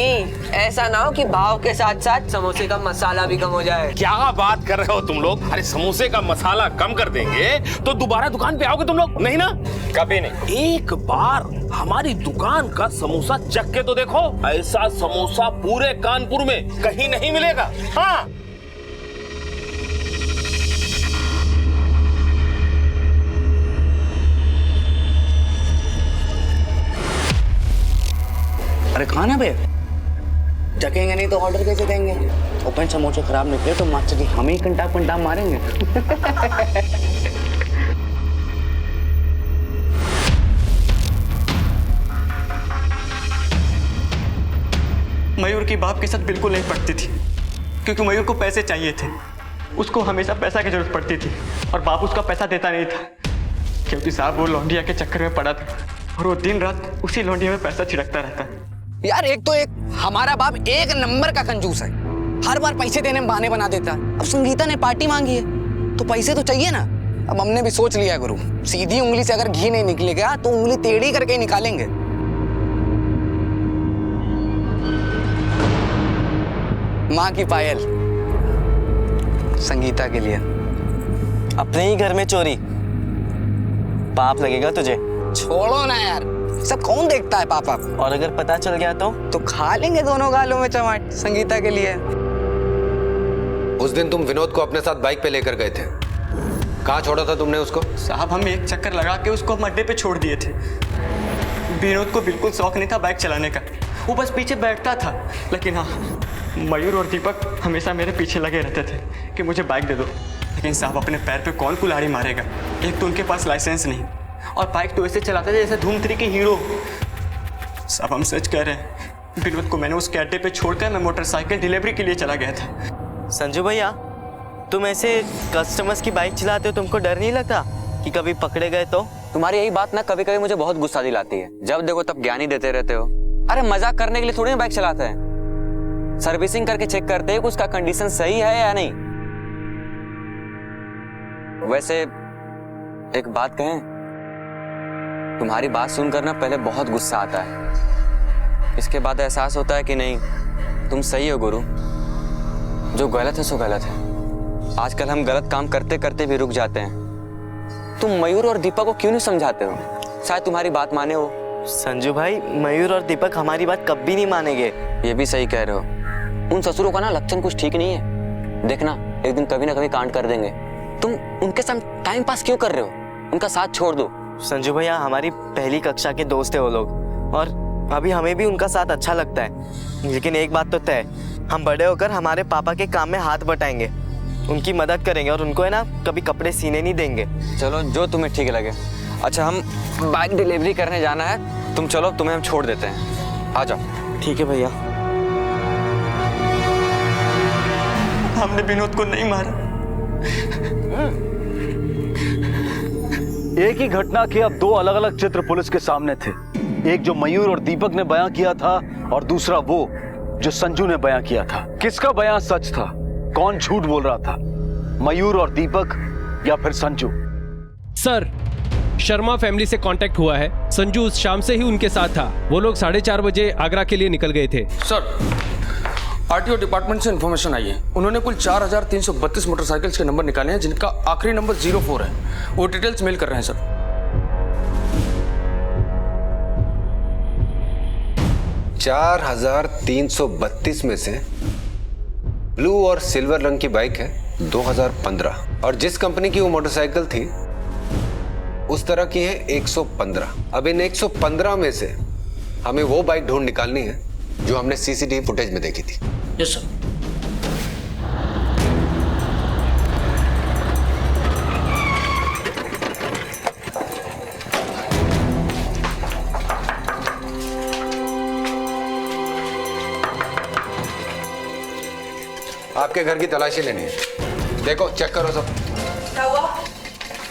Speaker 10: ऐसा ना हो कि भाव के साथ साथ समोसे का मसाला भी कम हो जाए।
Speaker 7: क्या बात कर रहे हो तुम लोग? अरे समोसे का मसाला कम कर देंगे तो दोबारा दुकान पे आओगे तुम लोग? नहीं ना, कभी नहीं। एक बार हमारी दुकान का समोसा चख के तो देखो, ऐसा समोसा पूरे कानपुर में कहीं नहीं मिलेगा। हाँ
Speaker 12: अरे खाना बे जकेंगे नहीं तो ऑर्डर कैसे देंगे? ओपन समोसे खराब निकले तो मास्टर जी हम ही कंटा मारेंगे।
Speaker 2: मयूर की बाप के साथ बिल्कुल नहीं पड़ती थी, क्योंकि मयूर को पैसे चाहिए थे। उसको हमेशा पैसा की जरूरत पड़ती थी और बाप उसका पैसा देता नहीं था, क्योंकि साहब वो लौंडिया के चक्कर में पड़ा था।
Speaker 12: और वो दिन रात उसी लौंडिया में पैसा छिड़कता रहता है।
Speaker 17: यार एक तो एक हमारा बाप एक नंबर का कंजूस है, हर बार पैसे देने में बहाने बना देता है। अब संगीता ने पार्टी मांगी है तो पैसे तो चाहिए ना। अब हमने भी सोच लिया गुरु, सीधी उंगली से अगर घी नहीं निकलेगा तो उंगली टेढ़ी करके ही निकालेंगे। माँ की पायल संगीता के लिए।
Speaker 2: अपने ही घर में चोरी, पाप लगेगा तुझे।
Speaker 17: छोड़ो ना यार, सब कौन देखता है पापा।
Speaker 2: और अगर पता चल गया तो
Speaker 17: खा लेंगे दोनों गालों में चमाट संगीता के लिए।
Speaker 1: उस दिन तुम विनोद को अपने साथ बाइक पे लेकर गए थे, कहाँ छोड़ा था तुमने उसको?
Speaker 12: साहब हम एक चक्कर लगा के उसको अड्डे पे छोड़ दिए थे। विनोद को बिल्कुल शौक नहीं था बाइक चलाने का, वो बस पीछे बैठता था। लेकिन हाँ, मयूर और दीपक हमेशा मेरे पीछे लगे रहते थे कि मुझे बाइक दे दो। लेकिन साहब अपने पैर पे कौन कुल्हाड़ी मारेगा, एक तो उनके पास लाइसेंस नहीं और बाइक तो ऐसे चलाते थे जैसे धूम 3 के हीरो। साहब हम सच कह रहे हैं, विनोद को मैंने उसके अड्डे पे छोड़कर मैं मोटरसाइकिल डिलीवरी के लिए चला गया था।
Speaker 2: संजू भैया, तुम ऐसे कस्टमर्स की बाइक चलाते हो, तुमको डर नहीं लगता कि कभी पकड़े गए तो?
Speaker 12: तुम्हारी यही बात ना कभी कभी मुझे बहुत गुस्सा दिलाती है। जब देखो तब ज्ञानी देते रहते हो। अरे मजाक करने के लिए थोड़ी ना बाइक चलाते हैं, सर्विसिंग करके चेक करते हैं कि उसका कंडीशन सही है या नहीं। वैसे एक बात कहें, तुम्हारी बात सुनकर ना पहले बहुत गुस्सा आता है, इसके बाद एहसास होता है कि नहीं तुम सही हो गुरु, जो गलत है सो गलत है। आजकल हम गलत काम करते करते भी रुक जाते हैं। तुम मयूर और दीपक को क्यों नहीं समझाते हो? शायद तुम्हारी बात माने हो।
Speaker 2: संजू भाई, मयूर और दीपक हमारी बात कभी नहीं मानेंगे।
Speaker 12: ये भी सही कह रहे हो। उन ससुरों का ना लक्षण कुछ ठीक नहीं है। देखना एक दिन कभी ना कभी कांड कर देंगे। तुम उनके साथ टाइम पास क्यों कर रहे हो? उनका साथ छोड़ दो।
Speaker 2: संजू भैया, हमारी पहली कक्षा के दोस्त है वो लोग, और अभी हमें भी उनका साथ अच्छा लगता है। लेकिन एक बात तो तय, हम बड़े होकर हमारे पापा के काम में हाथ बटाएंगे, उनकी मदद करेंगे और उनको है ना कभी कपड़े सीने नहीं देंगे।
Speaker 12: चलो जो तुम्हें ठीक लगे। अच्छा हम बाइक डिलीवरी करने जाना है, तुम चलो, तुम्हें हम छोड़ देते हैं, आ जाओ।
Speaker 2: ठीक है भैया।
Speaker 12: हमने विनोद को नहीं मारा।
Speaker 5: एक ही घटना के अब 2 अलग अलग चित्र पुलिस के सामने थे। एक जो मयूर और दीपक ने बयां किया था और दूसरा वो जो संजू ने बयां किया था। किसका बयां सच था? कौन झूठ बोल रहा था? मयूर और दीपक या फिर संजू?
Speaker 18: सर, शर्मा फैमिली से कांटेक्ट हुआ है। संजू उस शाम से ही उनके साथ था। वो लोग 4:30 बजे आगरा के लिए निकल गए थे।
Speaker 13: सर, आरटीओ डिपार्टमेंट से इन्फॉर्मेशन आई है। उन्होंने कुल 4332 मोटरसाइकिल्स के नंबर निकाले हैं, जिनका आखिरी नंबर 04 है। वो डिटेल्स मेल कर रहे हैं सर।
Speaker 1: 4332 में से ब्लू और सिल्वर रंग की बाइक है 2015, और जिस कंपनी की वो मोटरसाइकिल थी उस तरह की है 115। अब इन 115 में से हमें वो बाइक ढूंढ निकालनी है जो हमने सीसीटीवी फुटेज में देखी थी।
Speaker 13: Yes sir.
Speaker 1: आपके घर की तलाशी लेनी है। देखो, चेक करो सब।
Speaker 10: क्या हुआ?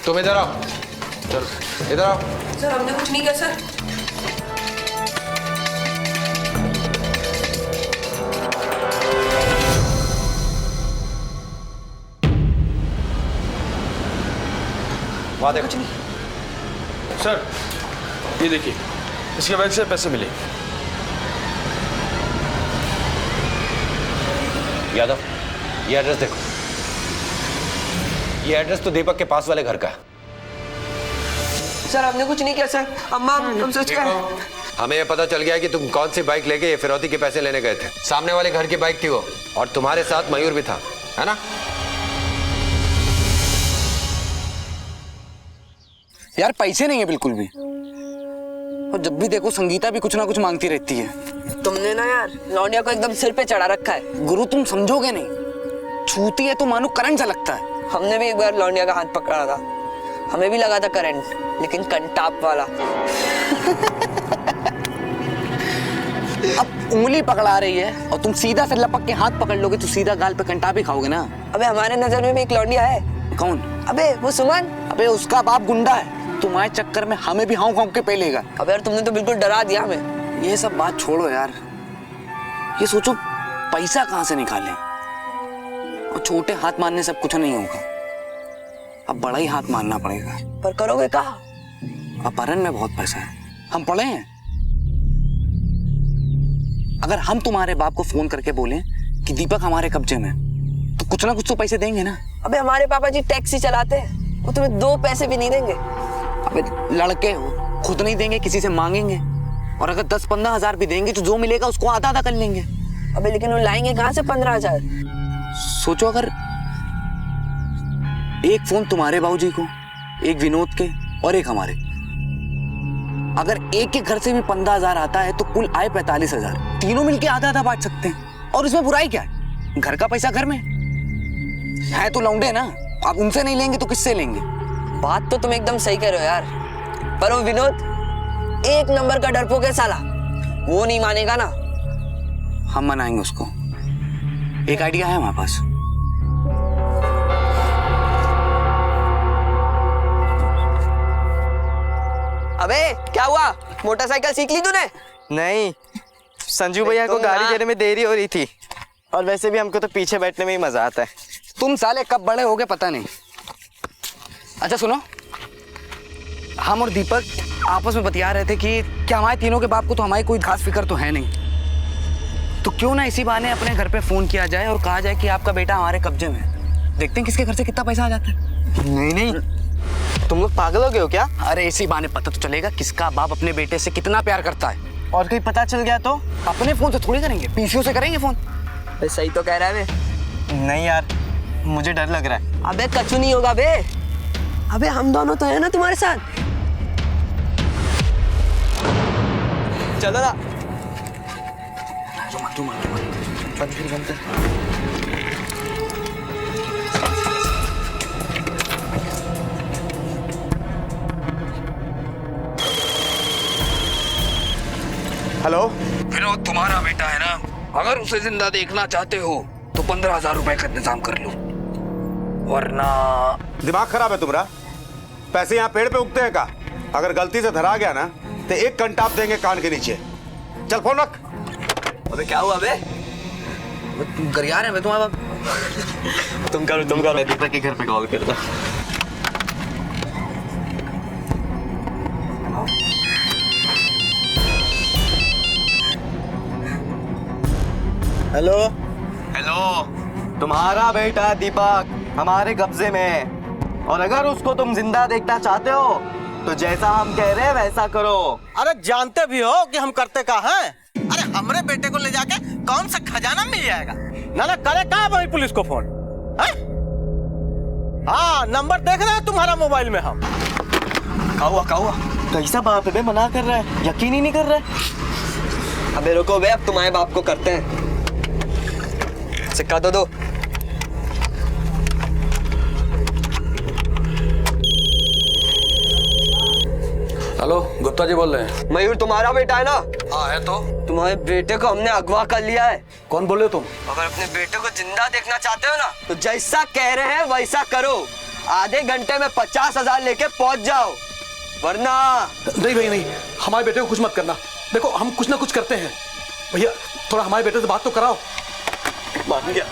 Speaker 1: तुम इधर आओ। चलो इधर आओ।
Speaker 10: सर हमने कुछ नहीं किया सर।
Speaker 1: वहां देखो।
Speaker 10: कुछ नहीं।
Speaker 13: सर ये देखिए, इसके बैंक से पैसे मिले।
Speaker 1: यादव, ये एड्रेस देखो। ये एड्रेस तो दीपक के पास वाले घर का है।
Speaker 10: सर हमने कुछ नहीं किया सर। अम्मा हम सच कह रहे हैं।
Speaker 1: हमें ये पता चल गया कि तुम कौन सी बाइक लेके ये फिरौती के पैसे लेने गए थे। सामने वाले घर की बाइक थी वो, और तुम्हारे साथ मयूर भी था, है ना?
Speaker 17: यार पैसे नहीं है बिल्कुल भी, और जब भी देखो संगीता भी कुछ ना कुछ मांगती रहती है।
Speaker 10: तुमने ना यार लौंडिया को एकदम सिर पे चढ़ा रखा है।
Speaker 17: गुरु तुम समझोगे नहीं, छूती है तो मानो करंट सा लगता है।
Speaker 10: हमने भी एक बार लौंडिया का हाथ पकड़ा था, हमें भी लगा था करंट, लेकिन कंटाप वाला।
Speaker 17: अब उंगली पकड़ा रही है और तुम सीधा से लपक के हाथ पकड़ लोगे तो सीधा गाल पे कंटाप ही खाओगे ना।
Speaker 10: अबे हमारे नजर में भी एक लौंडिया है।
Speaker 17: कौन?
Speaker 10: अबे वो सुमन।
Speaker 17: अबे उसका बाप गुंडा है, तुम्हारे चक्कर में हमें भी हाउ के पे लेगा।
Speaker 10: अब यार तुमने तो बिल्कुल डरा दिया हमें।
Speaker 17: ये सब बात छोड़ो यार, ये सोचो पैसा कहाँ से निकालें। और छोटे हाथ मारने से कुछ नहीं होगा, अब बड़ा ही हाथ मारना पड़ेगा।
Speaker 10: पर करोगे कहाँ?
Speaker 17: अपहरण में बहुत पैसा है, हम पढ़े हैं। अगर हम तुम्हारे बाप को फोन करके बोलें कि दीपक हमारे कब्जे में, तो कुछ ना कुछ तो पैसे देंगे ना।
Speaker 10: अबे हमारे पापा जी टैक्सी चलाते हैं, वो तुम्हें 2 पैसे भी नहीं देंगे।
Speaker 17: अबे लड़के हो, खुद नहीं देंगे, किसी से मांगेंगे। और अगर 10-15 हजार भी देंगे तो जो मिलेगा उसको आधा आधा कर लेंगे।
Speaker 10: अबे लेकिन वो लाएंगे कहाँ से 15,000?
Speaker 17: सोचो, अगर एक फोन तुम्हारे बाबूजी को, एक विनोद के और एक हमारे, अगर एक के घर से भी 15,000 आता है तो कुल आए 45,000। तीनों मिलके आधा आधा बांट सकते हैं। और इसमें बुराई क्या है? घर का पैसा घर में है तो लौंडे ना, आप उनसे नहीं लेंगे तो किससे लेंगे?
Speaker 10: बात तो तुम एकदम सही कह रहे हो यार, पर वो विनोद 1 नंबर का डरपोक है साला, वो नहीं मानेगा ना।
Speaker 17: हम मनाएंगे उसको, एक आइडिया है हमारे पास।
Speaker 10: अबे क्या हुआ, मोटरसाइकिल सीख ली तूने?
Speaker 2: नहीं, संजू भैया को गाड़ी देने में देरी हो रही थी, और वैसे भी हमको तो पीछे बैठने में ही मजा आता है।
Speaker 17: तुम साले कब बड़े हो गए पता नहीं। अच्छा सुनो, हम और दीपक आपस में बतिया रहे थे कि क्या हमारे तीनों के बाप को तो हमारी कोई खास फिक्र तो है नहीं, तो क्यों ना इसी बहाने अपने घर पे फोन किया जाए और कहा जाए कि आपका बेटा हमारे कब्जे में है। देखते हैं किसके घर से कितना पैसा आ जाता है।
Speaker 2: नहीं नहीं, तुम लोग पागल हो गए हो क्या?
Speaker 17: अरे इसी बहाने पता तो चलेगा किसका बाप अपने बेटे से कितना प्यार करता है।
Speaker 2: और कहीं पता चल गया तो?
Speaker 17: अपने फोन से थोड़ी करेंगे, पीसीओ से करेंगे फोन।
Speaker 10: सही तो कह रहा है बे।
Speaker 2: नहीं यार, मुझे डर लग रहा है।
Speaker 10: अबे कछु नहीं होगा बे, अबे हम दोनों तो है ना तुम्हारे साथ।
Speaker 2: चलो ना।
Speaker 17: बंद कर।
Speaker 3: हेलो
Speaker 17: विनोद, तुम्हारा बेटा है ना, अगर उसे जिंदा देखना चाहते हो तो 15,000 रुपए का इंतजाम कर लो, वरना।
Speaker 3: दिमाग खराब है तुम्हारा? पैसे यहाँ पेड़ पे उगते हैं का? अगर गलती से धरा गया ना तो 1 घंटा देंगे कान के नीचे। चल फोन रख।
Speaker 10: अबे क्या हुआ बे?
Speaker 17: गरिया रहे हैं तुम्हारा बाप।
Speaker 2: तुम करो, मैं दीपक के घर पे कॉल करता। हेलो हेलो, तुम्हारा बेटा दीपक हमारे कब्जे में है, और अगर उसको तुम जिंदा देखना चाहते हो तो जैसा हम कह रहे हैं वैसा करो।
Speaker 11: अरे जानते भी हो कि हम करते क्या हैं? अरे हमारे बेटे को ले जाके कौन सा खजाना मिल जाएगा? ना करे कहाँ भाई पुलिस को फोन है? हाँ, नंबर देख रहे हैं तुम्हारा मोबाइल में हम।
Speaker 2: क्या हुआ? कैसा बाप है बे, मना कर रहा है, यकीन ही नहीं कर रहा है।
Speaker 10: अबे रुको बे, अब तुम्हारे बाप को करते हैं। सिक्का तो दो।
Speaker 13: हेलो, गुप्ता जी बोल रहे हैं?
Speaker 10: मयूर तुम्हारा बेटा है ना?
Speaker 13: हाँ है। तो
Speaker 10: तुम्हारे बेटे को हमने अगवा कर लिया है।
Speaker 13: कौन बोल रहे हो तुम?
Speaker 10: अगर अपने बेटे को जिंदा देखना चाहते हो ना तो जैसा कह रहे हैं वैसा करो। आधे घंटे में 50,000 लेके पहुंच जाओ, वरना।
Speaker 6: नहीं भाई नहीं, हमारे बेटे को कुछ मत करना। देखो हम कुछ ना कुछ करते हैं भैया, थोड़ा हमारे बेटे से बात तो कराओ।
Speaker 10: मान गया।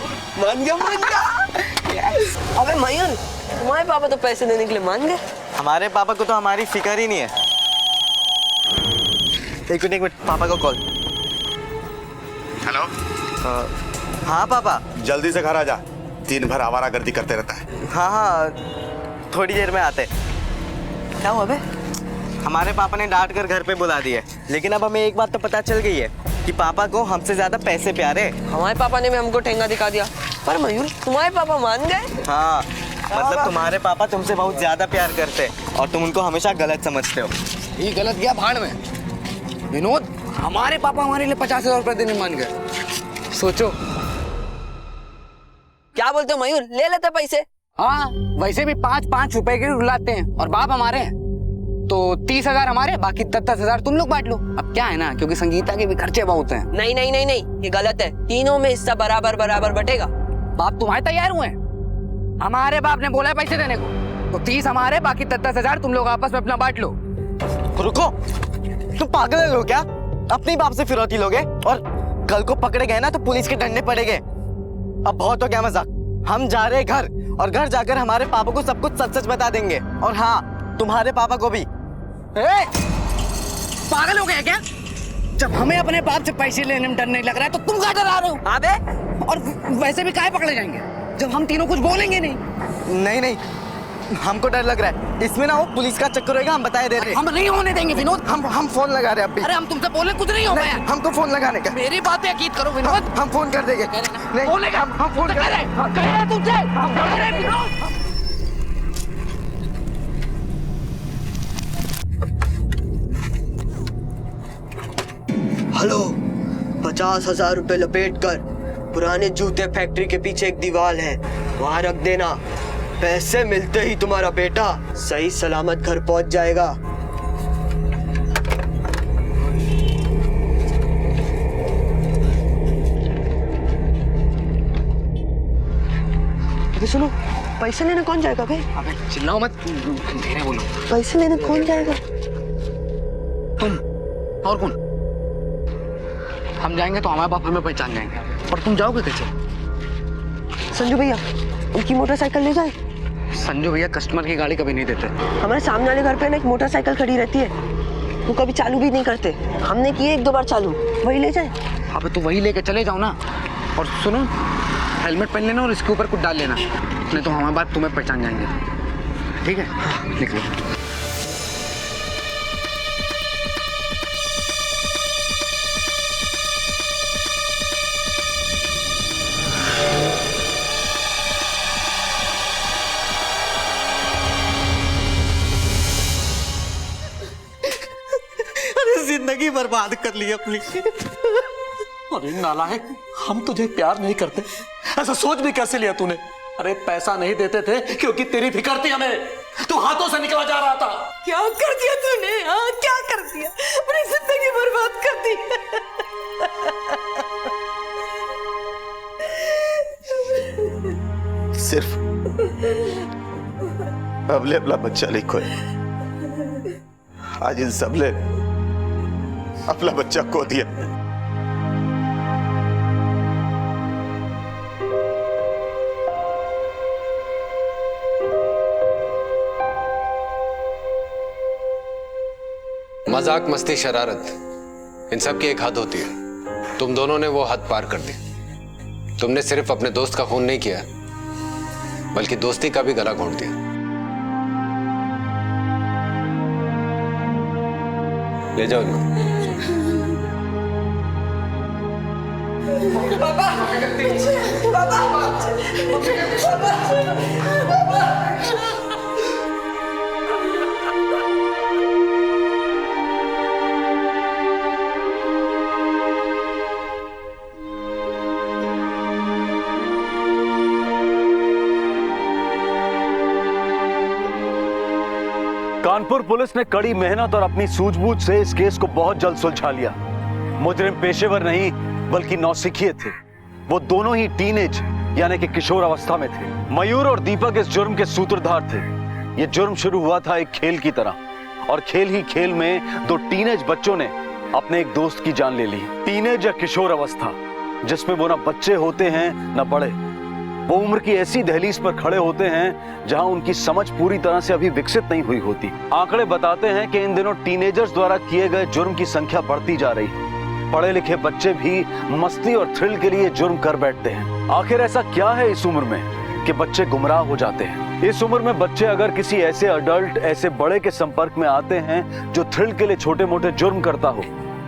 Speaker 10: अबे मयूर, तुम्हारे पापा तो पैसे देने के लिए मान गए।
Speaker 2: हमारे पापा को तो हमारी फिक्र ही नहीं है। एक मिनट, पापा को कॉल।
Speaker 3: हेलो।
Speaker 2: हाँ पापा।
Speaker 3: जल्दी से घर आ जा, दिन भर आवारागर्दी करते रहता है।
Speaker 2: हाँ, थोड़ी देर में आते।
Speaker 10: क्या हुआ बे?
Speaker 2: हमारे पापा ने डांट कर घर पे बुला दिए, लेकिन अब हमें एक बात तो पता चल गई है कि पापा को हमसे ज्यादा पैसे प्यारे।
Speaker 10: हमारे पापा ने भी हमको ठेंगा दिखा दिया। पर मयूर, तुम्हारे पापा मान गए?
Speaker 2: हाँ, मतलब तुम्हारे पापा तुमसे बहुत ज्यादा प्यार करते और तुम उनको हमेशा गलत समझते हो।
Speaker 17: ये गलत गया भाड़ में। विनोद, हमारे पापा हमारे लिए 50,000 रुपए देने मान गए। सोचो।
Speaker 10: क्या बोलते हो मयूर, ले लेते पैसे?
Speaker 17: हाँ, वैसे भी 5-5 रुपए के रुलाते हैं, और बाप हमारे हैं तो 30,000 हमारे, बाकी 10,000 तुम लोग बांट लो। अब क्या है ना, क्योंकि संगीता के भी खर्चे बहुत हैं।
Speaker 10: नहीं, ये गलत है। तीनों में हिस्सा बराबर बटेगा।
Speaker 17: बाप तुम्हारे तैयार हुए हैं? हमारे बाप ने बोला है पैसे देने को, तो 30 हमारे, बाकी 10,000 तुम लोग आपस में अपना बांट लो।
Speaker 2: रुको, तुम पागल हो क्या? अपने बाप से फिरौती लोगे और कल को पकड़े गए ना तो पुलिस के डंडे पड़ेंगे। अब बहुत हो गया मजाक। हम जा रहे घर और घर जाकर हमारे पापा को सब कुछ सच सच बता देंगे। और हाँ, तुम्हारे पापा को भी।
Speaker 17: पागल हो गया क्या? जब हमें अपने बाप से पैसे लेने में डर नहीं लग रहा है तो तुम क्या डरा रहे हो?
Speaker 10: अबे
Speaker 17: और वैसे भी काहे पकड़े जाएंगे जब हम तीनों कुछ बोलेंगे नहीं?
Speaker 2: नहीं नहीं, हमको डर लग रहा है। इसमें ना वो पुलिस का चक्कर होगा, हम बताए दे रहे हैं।
Speaker 17: हम नहीं होने देंगे विनोद।
Speaker 2: हम फोन लगा रहे हैं अभी।
Speaker 17: अरे हम तुमसे बोले कुछ नहीं हो गया।
Speaker 2: हमको फोन लगाने का।
Speaker 17: मेरी बात यकीन करो विनोद।
Speaker 2: हम फोन कर देंगे। नहीं,
Speaker 17: बोलेगा
Speaker 2: हम फोन कर रहे हैं
Speaker 17: तुमसे। हम कर रहे हैं विनोद।
Speaker 10: हेलो, 50,000 रुपए लपेट कर पुराने जूते फैक्ट्री के पीछे एक दीवार है, वहां रख देना। पैसे मिलते ही तुम्हारा बेटा सही सलामत घर पहुंच जाएगा। अबे सुनो, पैसे लेने कौन जाएगा बे?
Speaker 17: अबे चिल्लाओ मत, धीरे बोलो।
Speaker 10: पैसे लेने कौन जाएगा?
Speaker 17: तुम और कौन? हम जाएंगे तो हमारे बाप हमें पहचान जाएंगे, पर तुम जाओगे कैसे?
Speaker 10: संजू भैया, उनकी मोटरसाइकिल ले जाए।
Speaker 17: संजू भैया कस्टमर की गाड़ी कभी नहीं देते।
Speaker 10: हमारे सामने वाले घर पे ना एक मोटरसाइकिल खड़ी रहती है, वो कभी चालू भी नहीं करते। हमने किए 1-2 बार चालू, वही ले जाए।
Speaker 17: अबे तो वही लेके चले जाओ ना। और सुनो, हेलमेट पहन लेना और इसके ऊपर कुछ डाल लेना, नहीं तो हमारे बाप तुम्हें पहचान जाएंगे। ठीक है, निकलो।
Speaker 6: जिंदगी बर्बाद कर ली अपनी। अरे नालायक, हम तुझे प्यार नहीं करते, ऐसा सोच भी कैसे लिया तूने? अरे पैसा नहीं देते थे क्योंकि तेरी फिक्र थी हमें, तू हाथों से निकला जा रहा था।
Speaker 10: क्या कर दिया तूने? हाँ, क्या कर दिया? अपनी जिंदगी बर्बाद कर दी।
Speaker 3: सिर्फ अबले अपना बच्चा नहीं खोया, आज इन सबले अपना बच्चा खो दिया।
Speaker 1: मजाक, मस्ती, शरारत, इन सब की एक हद होती है। तुम दोनों ने वो हद पार कर दी। तुमने सिर्फ अपने दोस्त का खून नहीं किया, बल्कि दोस्ती का भी गला घोंट दिया। ले जाओ इनको।
Speaker 10: पापा, पापा, पापा।
Speaker 5: कानपुर पुलिस ने कड़ी मेहनत और अपनी सूझबूझ से इस केस को बहुत जल्द सुलझा लिया। मुजरिम पेशेवर नहीं बल्कि नौसिखिए थे। वो दोनों ही टीनेज यानी कि किशोर अवस्था में थे। मयूर और दीपक इस जुर्म के सूत्रधार थे। ये जुर्म शुरू हुआ था एक खेल की तरह और खेल ही खेल में दो टीनेज बच्चों ने अपने एक दोस्त की जान ले ली। टीनेज या किशोर अवस्था जिसमें वो ना बच्चे होते हैं ना बड़े। वो उम्र की ऐसी दहलीज पर खड़े होते हैं जहां उनकी समझ पूरी तरह से अभी विकसित नहीं हुई होती। आंकड़े बताते हैं कि इन दिनों टीनेजर्स द्वारा किए गए जुर्म की संख्या बढ़ती जा रही है। पढ़े लिखे बच्चे भी मस्ती और थ्रिल के लिए जुर्म कर बैठते हैं। आखिर ऐसा क्या है इस उम्र में कि बच्चे गुमराह हो जाते हैं? इस उम्र में बच्चे अगर किसी ऐसे अडल्ट, ऐसे बड़े के संपर्क में आते हैं जो थ्रिल के लिए छोटे मोटे जुर्म करता हो,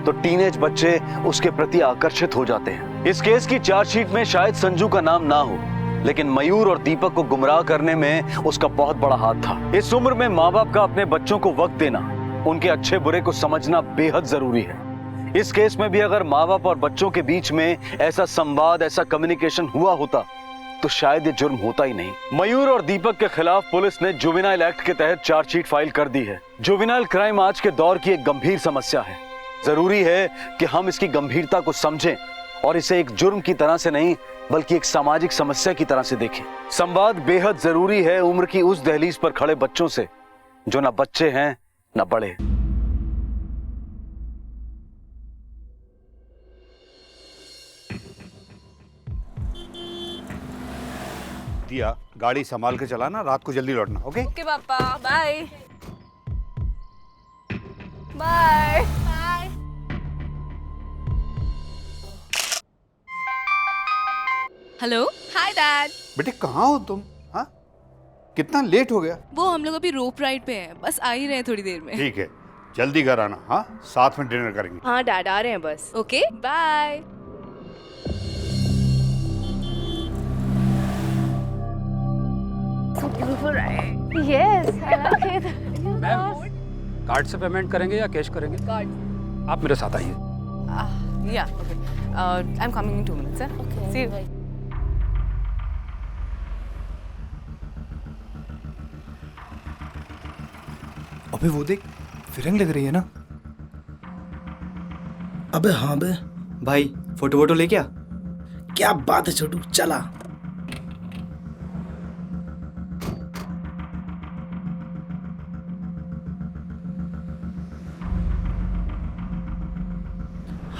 Speaker 5: तो टीनेज बच्चे उसके प्रति आकर्षित हो जाते हैं। इस केस की चार्जशीट में शायद संजू का नाम ना हो, लेकिन मयूर और दीपक को गुमराह करने में उसका बहुत बड़ा हाथ था। इस उम्र में माँ बाप का अपने बच्चों को वक्त देना, उनके अच्छे बुरे को समझना बेहद जरूरी है। इस केस में भी अगर माँ बाप और बच्चों के बीच में ऐसा संवाद, ऐसा कम्युनिकेशन हुआ होता तो शायद ये जुर्म होता ही नहीं। मयूर और दीपक के खिलाफ पुलिस ने जुवेनाइल एक्ट के तहत चार्जशीट फाइल कर दी है। जुवेनाइल क्राइम आज के दौर की एक गंभीर समस्या है। जरूरी है कि हम इसकी गंभीरता को समझें और इसे एक जुर्म की तरह से नहीं बल्कि एक सामाजिक समस्या की तरह से देखें। संवाद बेहद जरूरी है उम्र की उस दहलीज पर खड़े बच्चों से जो ना बच्चे हैं ना बड़े।
Speaker 19: दिया, गाड़ी संभाल के चलाना, रात को जल्दी लौटना। ओके
Speaker 20: ओके पापा, bye bye bye. Hello, hi dad.
Speaker 19: बेटे कहाँ हो तुम? हाँ, कितना लेट हो गया?
Speaker 20: वो हम लोग अभी रोप राइड पे हैं, बस आ ही रहे हैं थोड़ी देर में।
Speaker 19: ठीक है, जल्दी घर आना। हाँ, साथ में डिनर करेंगे।
Speaker 20: हाँ डैड, आ रहे हैं बस। Okay bye.
Speaker 4: Yes, I like it.
Speaker 13: Card से पेमेंट करेंगे या कैश करेंगे?
Speaker 20: कार्ड।
Speaker 13: आप मेरे साथ आइए।
Speaker 20: या okay, I am coming in 2 minutes। Okay, see you.
Speaker 21: अबे वो देख, फिरंग लग रही है ना। अबे हाँ बे
Speaker 12: भाई, फोटो वोटो ले क्या?
Speaker 21: क्या बात है छोटू, चला।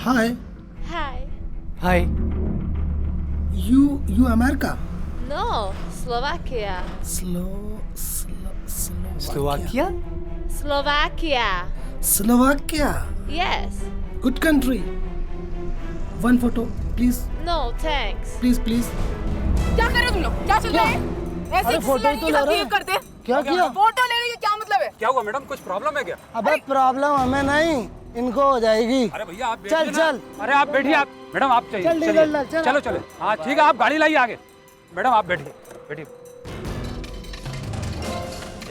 Speaker 21: हाय
Speaker 4: Hi.
Speaker 12: Hi.
Speaker 21: You America?
Speaker 4: No, Slovakia.
Speaker 12: Slovakia?
Speaker 4: Slovakia.
Speaker 21: Slovakia?
Speaker 4: Yes.
Speaker 21: Good country. One photo please.
Speaker 4: No, thanks.
Speaker 21: Please please.
Speaker 20: क्या कर रहे हो तुम लोग? क्या चल रहा है? ऐसे
Speaker 21: अरे फोटो ही तो ले रहे हैं।
Speaker 20: करते।
Speaker 21: क्या किया?
Speaker 20: फोटो ले रही है, क्या मतलब है?
Speaker 13: क्या हुआ मैडम, कुछ प्रॉब्लम है क्या?
Speaker 21: अबे प्रॉब्लम हमें नहीं, इनको हो जाएगी।
Speaker 13: अरे भैया आप
Speaker 21: चल चल।
Speaker 13: अरे आप बैठिए, आप मैडम आप चाहिए।
Speaker 21: चल डीलर, चल।
Speaker 13: चलो चलो, हाँ ठीक है, आप गाड़ी लाइए आगे। मैडम आप बैठिए बैठिए।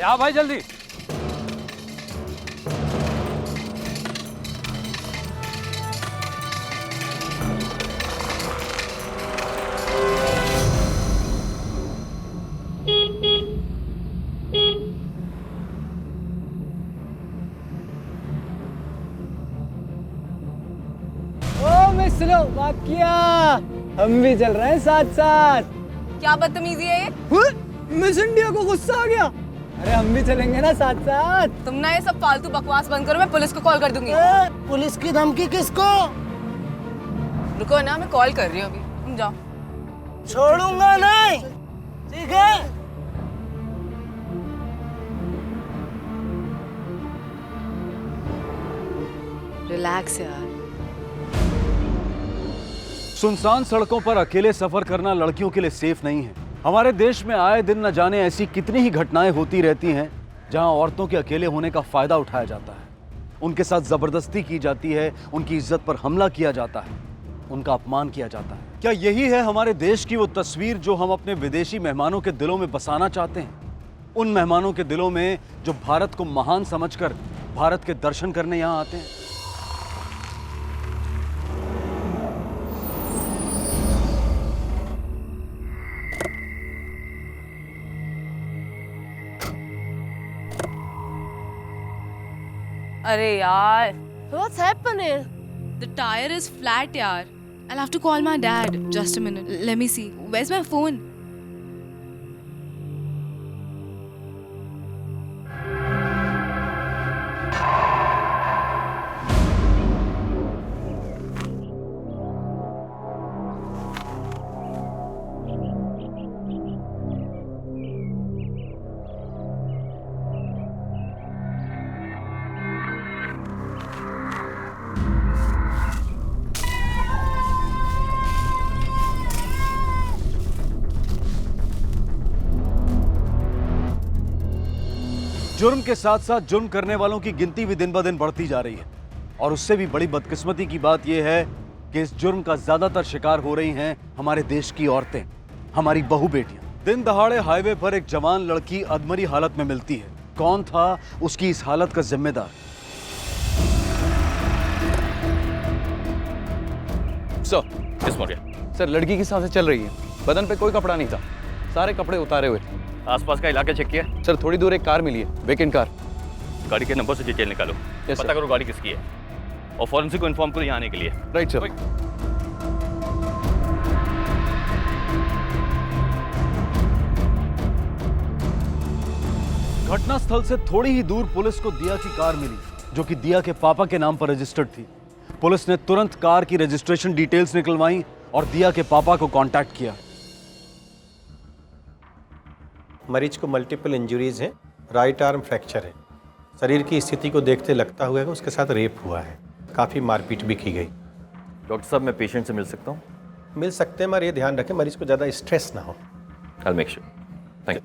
Speaker 13: आओ भाई जल्दी।
Speaker 12: स्लोवाकिया, हम भी चल रहे हैं साथ साथ।
Speaker 20: क्या बदतमीजी है ये?
Speaker 12: मिस इंडिया को गुस्सा आ गया। अरे हम भी चलेंगे ना साथ साथ।
Speaker 20: तुम ना ये सब फालतू बकवास बंद करो, मैं पुलिस को कॉल कर दूंगी।
Speaker 21: पुलिस की धमकी किसको?
Speaker 20: रुको ना, मैं कॉल कर रही हूँ अभी, तुम जाओ।
Speaker 21: छोड़ूंगा नहीं, ठीक है?
Speaker 20: रिलैक्स यार।
Speaker 5: सुनसान सड़कों पर अकेले सफर करना लड़कियों के लिए सेफ नहीं है। हमारे देश में आए दिन न जाने ऐसी कितनी ही घटनाएं होती रहती हैं जहां औरतों के अकेले होने का फायदा उठाया जाता है, उनके साथ जबरदस्ती की जाती है, उनकी इज्जत पर हमला किया जाता है, उनका अपमान किया जाता है। क्या यही है हमारे देश की वो तस्वीर जो हम अपने विदेशी मेहमानों के दिलों में बसाना चाहते हैं? उन मेहमानों के दिलों में जो भारत को महान समझकर भारत के दर्शन करने यहाँ आते हैं।
Speaker 20: अरे यार,
Speaker 4: What's happening?
Speaker 20: the tire is flat यार. I'll have to call my dad. Just a minute. Let me see. Where's my phone?
Speaker 5: जुर्म के साथ साथ जुर्म करने वालों की गिनती भी दिन ब दिन बढ़ती जा रही है और उससे भी बड़ी बदकिस्मती की बात यह है कि इस जुर्म का ज्यादातर शिकार हो रही हैं हमारे देश की औरतें, हमारी बहू बेटियां। दिन दहाड़े हाईवे पर एक जवान लड़की अधमरी हालत में मिलती है। कौन था उसकी इस हालत का जिम्मेदार?
Speaker 22: सर, लड़की की सांसें चल रही है, बदन पे कोई कपड़ा नहीं था, सारे कपड़े उतारे हुए।
Speaker 23: आसपास का इलाका चेक किया?
Speaker 22: सर, थोड़ी दूर एक कार मिली है, वेकेंट कार।
Speaker 23: गाड़ी के नंबर से डिटेल निकालो, पता करो गाड़ी किसकी है और फॉरेंसिक को इन्फॉर्म करो यहाँ आने के लिए।
Speaker 22: Right sir.
Speaker 5: घटना स्थल से थोड़ी ही दूर पुलिस को दिया की कार मिली, जो कि दिया के पापा के नाम पर रजिस्टर्ड थी। पुलिस ने तुरंत कार की रजिस्ट्रेशन डिटेल्स निकलवाई और दिया के पापा को कांटेक्ट किया।
Speaker 6: मरीज को मल्टीपल इंजरीज हैं, राइट आर्म फ्रैक्चर है। शरीर की स्थिति को देखते लगता हुआ है कि उसके साथ रेप हुआ है। काफ़ी मारपीट भी की गई।
Speaker 23: डॉक्टर साहब, मैं पेशेंट से मिल सकता हूँ?
Speaker 6: मिल सकते हैं, मगर ये ध्यान रखें मरीज को ज़्यादा स्ट्रेस ना हो।
Speaker 23: I'll make sure. Thank you.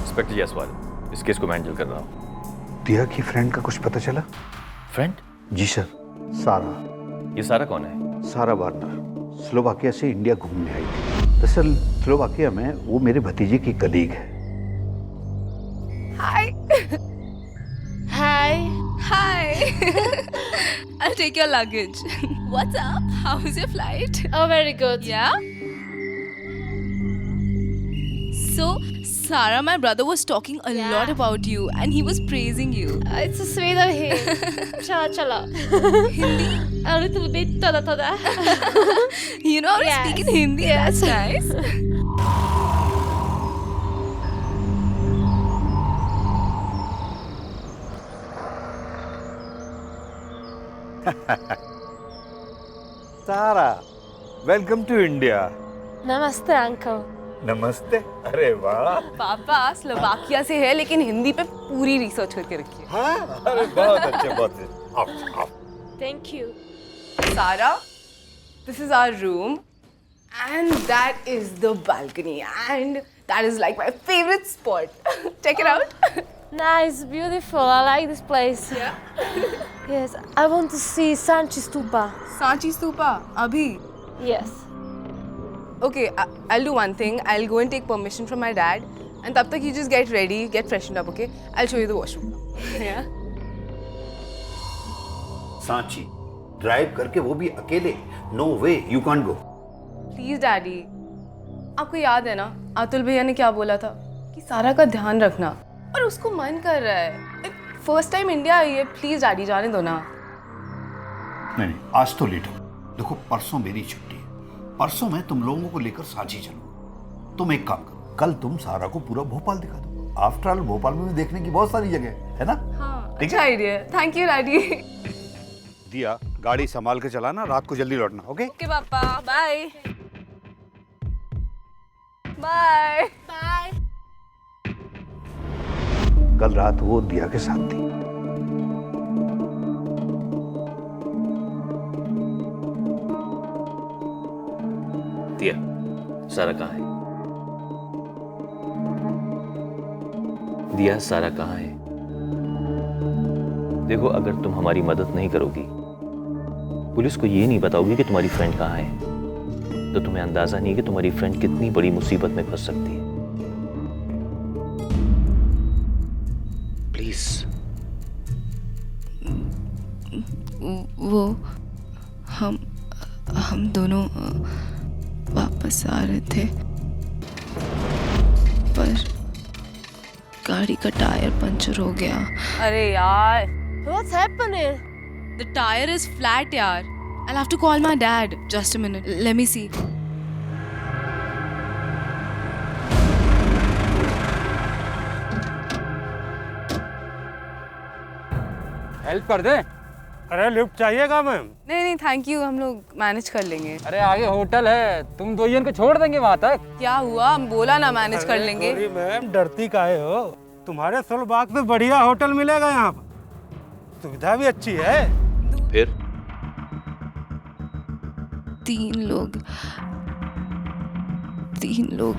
Speaker 23: Inspector Jaiswal, इस केस को मैं हैंडल कर रहा हूँ।
Speaker 19: दिया की फ्रेंड का कुछ पता चला?
Speaker 23: फ्रेंड?
Speaker 19: जी सर, सारा।
Speaker 23: ये सारा कौन है?
Speaker 19: सारा वार्नर स्लोवाकिया से इंडिया घूमने आई थी। दरअसल स्लोवाकिया में वो मेरे भतीजे की कलीग है।
Speaker 20: Hi. Hi. Hi. I'll take your luggage. What's up? How was your flight?
Speaker 4: Oh, very good.
Speaker 20: Yeah? So, Sarah, my brother was talking a lot about you and he was praising you.
Speaker 4: It's so sweet of him. Chala.
Speaker 20: Hindi?
Speaker 4: A little bit, toda.
Speaker 20: You know how to speak in Hindi? That's nice.
Speaker 19: Sara, welcome to India.
Speaker 4: Namaste, uncle.
Speaker 19: नमस्ते। अरे वाह।
Speaker 20: पापा Slovakia से है लेकिन हिंदी पे पूरी research करके रखी है।
Speaker 19: हाँ, अरे बहुत अच्छे, बहुत अच्छे। आओ।
Speaker 4: Thank you.
Speaker 20: Sarah, this is our room and that is the balcony and that is like my favorite spot. Check it out.
Speaker 4: Nice, beautiful. I like this place.
Speaker 20: Yeah.
Speaker 4: Yes, I want to see Sanchi Stupa.
Speaker 20: Sanchi Stupa, abhi?
Speaker 4: Yes.
Speaker 20: Okay, I'll do one thing. I'll go and take permission from my dad and tab tak you just get ready, get freshened up, okay? I'll show you the washroom. Yeah.
Speaker 19: Sanchi drive करके, वो भी अकेले? No way, you can't go.
Speaker 20: Please, Daddy. आपको याद है ना अतुल भैया ने क्या बोला था कि सारा का ध्यान रखना, और उसको मन कर रहा है। फर्स्ट टाइम इंडिया आई है, प्लीज डैडी जाने दो ना।
Speaker 19: नहीं, आज तो लेट हो। देखो, परसों मेरी छुट्टी है। परसों मैं तुम लोगों को लेकर सांची चलूंगा। तुम एक काम करो, कल तुम सारा को पूरा भोपाल दिखा दो। आफ्टर ऑल भोपाल में भी देखने की बहुत सारी जगह है ना?
Speaker 20: हाँ, अच्छा आइडिया। Thank you daddy.
Speaker 19: दिया, गाड़ी संभाल के चलाना, रात को जल्दी लौटना। ओके?
Speaker 20: ओके पापा, बाय बाय
Speaker 4: बाय।
Speaker 19: कल रात वो दिया के साथ थी।
Speaker 23: दिया, सारा कहाँ है? दिया, सारा कहाँ है? देखो, अगर तुम हमारी मदद नहीं करोगी, पुलिस को ये नहीं बताओगी कि तुम्हारी फ्रेंड कहाँ है, तो तुम्हें अंदाजा नहीं है कि तुम्हारी फ्रेंड कितनी बड़ी मुसीबत में फंस सकती है। प्लीज।
Speaker 20: वो हम दोनों वापस आ रहे थे, पर गाड़ी का टायर पंचर हो गया। अरे यार,
Speaker 4: What's happening?
Speaker 20: the tire is flat यार। I'll have to call my dad. Just a minute. Let me see.
Speaker 8: Help कर दे। अरे लिफ्ट चाहिएगा मैम?
Speaker 20: नहीं थैंक यू, हम लोग मैनेज कर लेंगे।
Speaker 8: अरे आगे होटल है, तुम दो जन को छोड़ देंगे वहाँ तक।
Speaker 20: क्या हुआ, हम बोला ना मैनेज कर लेंगे।
Speaker 8: मैम डरती काहे हो? तुम्हारे सोलबाग में बढ़िया होटल मिलेगा यहाँ पर, सुविधा भी अच्छी है।
Speaker 23: फिर
Speaker 20: तीन लोग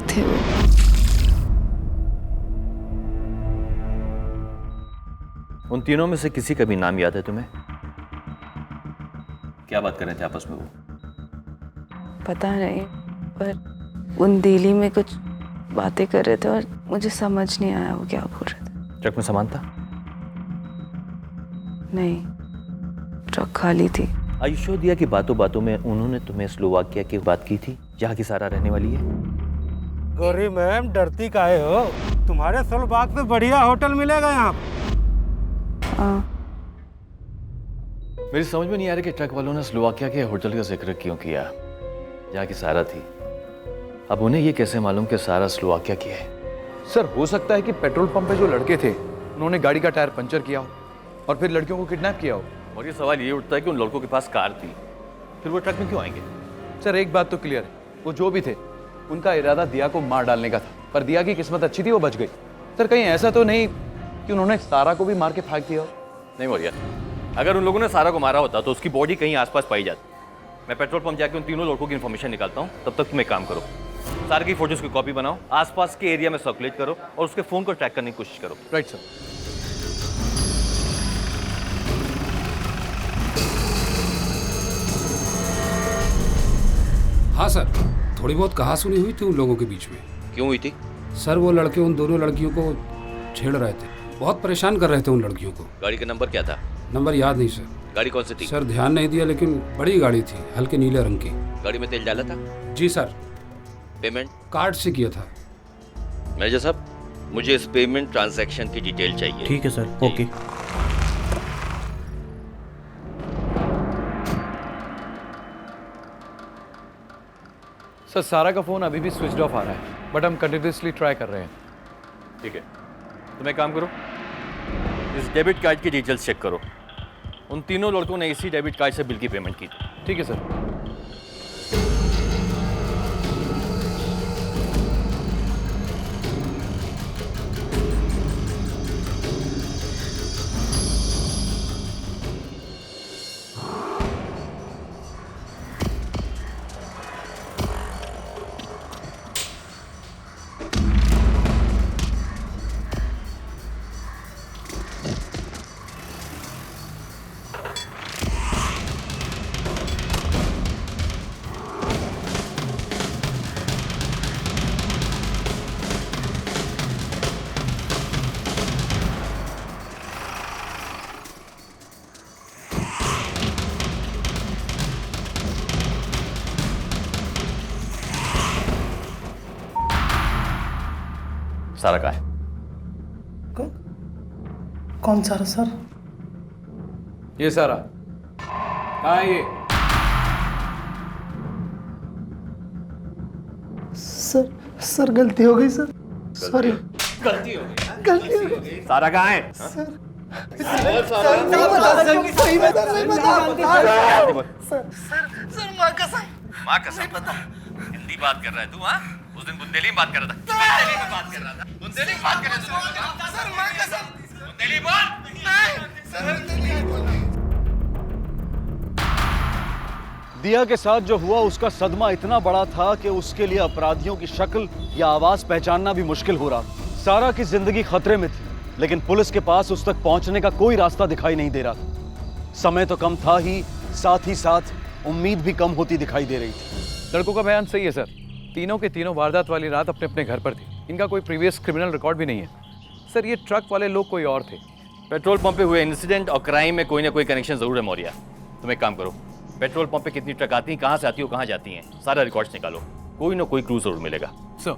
Speaker 20: थे वो।
Speaker 23: उन तीनों में से किसी का भी नाम याद है तुम्हें? क्या बात कर रहे थे आपस में वो?
Speaker 20: पता नहीं, पर उन दिल्ली में कुछ बातें कर रहे थे और मुझे समझ नहीं आया वो क्या बोल रहे थे।
Speaker 23: ट्रक में सामान था?
Speaker 20: नहीं, ट्रक खाली थी।
Speaker 23: आयुष्यो दिया कि बातों बातों में उन्होंने तुम्हें स्लोवाकिया की बात की थी, जहाँ की सारा रहने वाली है।
Speaker 8: गौरी मैम डरती काहे हो? तुम्हारे सोलबाग में बढ़िया होटल मिलेगा यहाँ।
Speaker 5: मेरी समझ में नहीं आ रहा कि ट्रक वालों ने स्लोवाकिया के होटल का जिक्र क्यों किया, जहाँ की सारा थी। अब उन्हें ये कैसे मालूम कि सारा स्लोवाकिया की है?
Speaker 22: सर हो सकता है कि पेट्रोल पंप पे जो लड़के थे उन्होंने गाड़ी का टायर पंचर किया हो और फिर लड़कियों को किडनैप किया हो।
Speaker 5: और ये सवाल ये उठता है कि उन लड़कों के पास कार थी, फिर वो ट्रक में क्यों आएंगे?
Speaker 22: सर एक बात तो क्लियर है, वो जो भी थे उनका इरादा दिया को मार डालने का था, पर दिया की किस्मत अच्छी थी, वो बच गई। सर कहीं ऐसा तो नहीं कि उन्होंने सारा को भी मार के फेंक दिया हो?
Speaker 5: नहीं मौर्या, अगर उन लोगों ने सारा को मारा होता तो उसकी बॉडी कहीं आसपास पाई जाती। मैं पेट्रोल पंप जाके उन तीनों लड़कों की इन्फॉर्मेशन निकालता हूँ, तब तक तुम एक काम करो, सारे की फोटोज की कॉपी बनाओ, आसपास के एरिया में सर्कुलेट करो और उसके फोन को ट्रैक करने की कोशिश करो।
Speaker 22: Right sir.
Speaker 9: हाँ सर, थोड़ी बहुत कहा सुनी हुई थी उन लोगों के बीच में।
Speaker 5: क्यों हुई थी?
Speaker 9: सर वो लड़के उन दोनों लड़कियों को छेड़ रहे थे, बहुत परेशान कर रहे थे उन लड़कियों को।
Speaker 5: गाड़ी का नंबर क्या था?
Speaker 9: नंबर याद नहीं सर।
Speaker 5: गाड़ी कौन सी थी?
Speaker 9: सर ध्यान नहीं दिया, लेकिन बड़ी गाड़ी थी, हल्के नीले रंग की।
Speaker 5: गाड़ी में तेल डाला था?
Speaker 9: जी सर।
Speaker 5: पेमेंट
Speaker 9: कार्ड से किया था।
Speaker 5: मैनेजर साहब, मुझे इस पेमेंट ट्रांजैक्शन की डिटेल चाहिए।
Speaker 16: ठीक है सर, ओके।
Speaker 22: सर सारा का फोन अभी भी स्विच ऑफ आ रहा है, बट हम कंटिन्यूसली ट्राई कर रहे हैं।
Speaker 5: ठीक है, तुम एक काम करो, इस डेबिट कार्ड की डिटेल्स चेक करो। उन तीनों लड़कों ने इसी डेबिट कार्ड से बिल की पेमेंट की थी।
Speaker 22: ठीक है सर।
Speaker 5: सारा कहाँ है?
Speaker 21: कौन सा सर?
Speaker 22: ये सारा कहाँ है? ये
Speaker 21: सर गलती हो गई सर, सॉरी।
Speaker 5: गलती हो गई?
Speaker 21: गलती हो गई।
Speaker 5: सारा कहाँ है?
Speaker 21: सर
Speaker 5: माँ कसम बता, हिंदी बात कर रहा है तू? हाँ, उस दिन बुंदेली में बात कर रहा था। बुंदेली में बात कर रहा था। बुंदेली में बात कर रहा था। सर माँ कसम, बुंदेली बोल। दिया के साथ जो हुआ उसका सदमा इतना बड़ा था कि उसके लिए अपराधियों की शक्ल या आवाज पहचानना भी मुश्किल हो रहा। सारा की जिंदगी खतरे में थी, लेकिन पुलिस के पास उस तक पहुंचने का कोई रास्ता दिखाई नहीं दे रहा। समय तो कम था ही, साथ ही साथ उम्मीद भी कम होती दिखाई दे रही थी।
Speaker 22: लड़कों का बयान सही है सर, तीनों के तीनों वारदात वाली रात अपने अपने घर पर थे। इनका कोई प्रीवियस क्रिमिनल रिकॉर्ड भी नहीं है। सर ये ट्रक वाले लोग कोई और थे।
Speaker 5: पेट्रोल पंप पे हुए इंसिडेंट और क्राइम में कोई ना कोई कनेक्शन जरूर है मौर्या। तुम एक काम करो, पेट्रोल पंप पे कितनी ट्रक आती हैं, कहाँ से आती हो, कहाँ जाती हैं, सारा रिकॉर्ड्स निकालो, कोई ना कोई क्लू जरूर मिलेगा।
Speaker 22: सर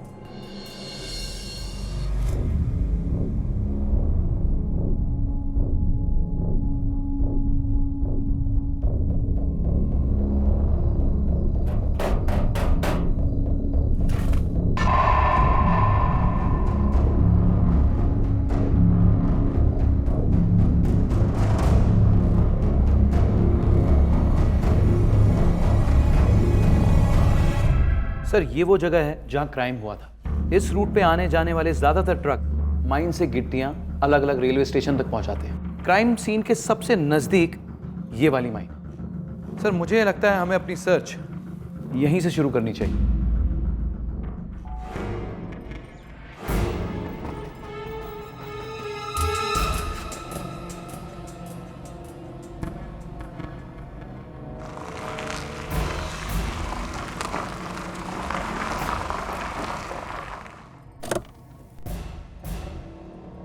Speaker 22: सर ये वो जगह है जहां क्राइम हुआ था। इस रूट पे आने जाने वाले ज्यादातर ट्रक माइन से गिट्टियां अलग अलग रेलवे स्टेशन तक पहुंचाते हैं। क्राइम सीन के सबसे नजदीक ये वाली माइन। सर मुझे लगता है हमें अपनी सर्च यहीं से शुरू करनी चाहिए।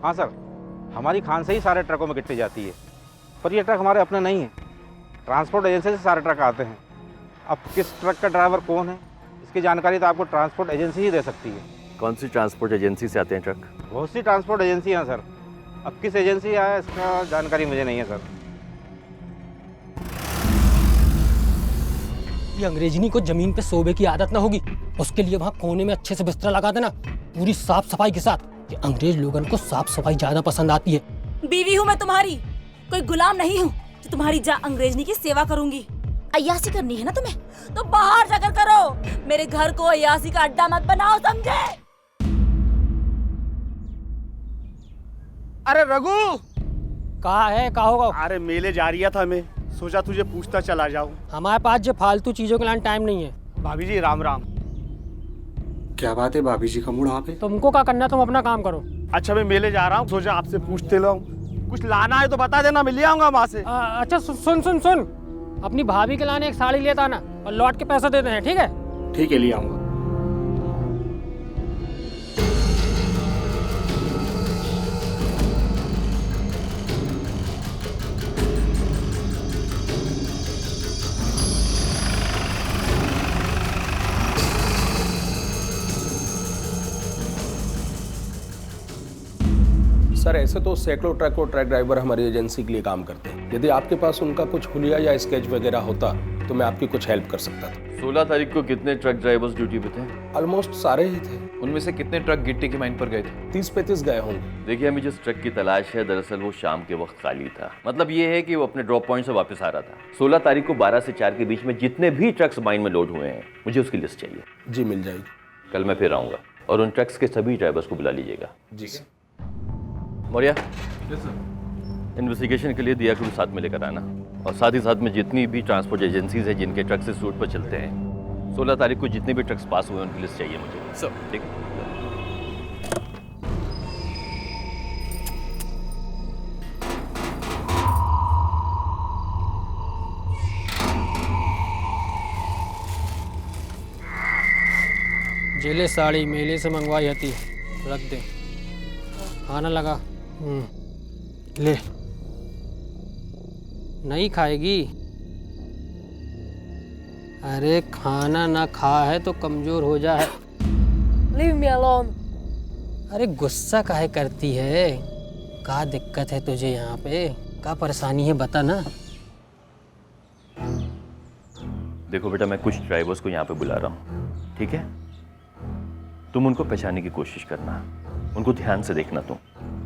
Speaker 8: हाँ सर, हमारी खान से ही सारे ट्रकों में गिट्टी जाती है, पर ये ट्रक हमारे अपने नहीं है। ट्रांसपोर्ट एजेंसी से सारे ट्रक आते हैं। अब किस ट्रक का ड्राइवर कौन है, इसकी जानकारी तो आपको ट्रांसपोर्ट एजेंसी ही दे सकती है।
Speaker 23: कौन सी ट्रांसपोर्ट एजेंसी से आते हैं ट्रक?
Speaker 8: बहुत सी ट्रांसपोर्ट एजेंसी हैं सर। अब किस एजेंसी आया इसका जानकारी मुझे नहीं है सर।
Speaker 7: ये अंग्रेजनी को जमीन पे सोबे की आदत ना होगी। उसके लिए वहाँ कोने में अच्छे से बिस्तर लगा देना, पूरी साफ सफाई के साथ। ये अंग्रेज लोगन को साफ सफाई ज्यादा पसंद आती है।
Speaker 14: बीवी हूँ मैं तुम्हारी, कोई गुलाम नहीं हूँ जो तुम्हारी अंग्रेजनी की सेवा करूंगी। अय्यासी करनी है ना तुम्हें, तो बाहर जाकर करो। मेरे घर को अय्यासी का अड्डा मत बनाओ, समझे?
Speaker 11: अरे रघु,
Speaker 7: कहा है, कहा होगा?
Speaker 11: अरे मेले जा रही था, मैं सोचा तुझे पूछता चला जाऊं।
Speaker 7: हमारे पास जो फालतू चीजों के लिए टाइम नहीं है।
Speaker 11: भाभी जी राम राम।
Speaker 9: क्या बात है, भाभी जी का मूड वहाँ पे?
Speaker 7: तुमको क्या करना है, तुम अपना काम करो।
Speaker 11: अच्छा मैं मेले जा रहा हूँ, सोचा आपसे पूछते लो, कुछ लाना है तो बता देना, मैं ले आऊंगा वहाँ से।
Speaker 7: अच्छा सुन सुन सुन, अपनी भाभी के लाने एक साड़ी लेता आना और लौट के पैसा देते हैं, ठीक है?
Speaker 11: ठीक है, ले आऊंगा।
Speaker 15: सर ऐसे तो सैकड़ों ट्रक और ट्रक ड्राइवर हमारी एजेंसी के लिए काम करते हैं। यदि आपके पास उनका कुछ हुलिया या स्केच वगैरह होता तो मैं आपकी कुछ हेल्प कर सकता था।
Speaker 23: 16 तारीख को कितने ट्रक ड्राइवर्स ड्यूटी पे थे?
Speaker 15: ऑलमोस्ट सारे ही थे।
Speaker 22: उनमें से कितने ट्रक गिट्टी की माइन पर गए थे?
Speaker 15: 30-35 गए होंगे।
Speaker 23: देखिए, हमें जिस ट्रक की तलाश है, दरअसल वो शाम के वक्त खाली था। मतलब ये है कि वो अपने ड्रॉप पॉइंट से वापस आ रहा था। 16 तारीख को 12 से 4 के बीच में जितने भी ट्रक्स माइन में लोड हुए हैं, मुझे उसकी लिस्ट चाहिए।
Speaker 15: जी मिल जाएगी।
Speaker 23: कल मैं फिर आऊंगा और उन ट्रक्स के सभी ड्राइवर्स को बुला लीजिएगा।
Speaker 15: जी
Speaker 23: मौर्या, इन्वेस्टिगेशन के लिए दिया को साथ में लेकर आना, और साथ ही साथ में जितनी भी ट्रांसपोर्ट एजेंसीज हैं जिनके ट्रक्स इस रूट पर चलते हैं, 16 तारीख को जितने भी ट्रक्स पास हुए उनकी लिस्ट चाहिए मुझे। सब ठीक है?
Speaker 7: जेले साड़ी मेले से मंगवाई थी, रख दे। खाना लगा, ले। नहीं खाएगी? अरे खाना ना खा है तो कमजोर हो जा है।
Speaker 14: Leave me alone.
Speaker 7: अरे गुस्सा काहे करती है? क्या दिक्कत है तुझे यहाँ पे? क्या परेशानी है बता ना।
Speaker 23: देखो बेटा, मैं कुछ ड्राइवर्स को यहाँ पे बुला रहा हूँ, ठीक है? तुम उनको पहचानने की कोशिश करना, उनको ध्यान से देखना। तुम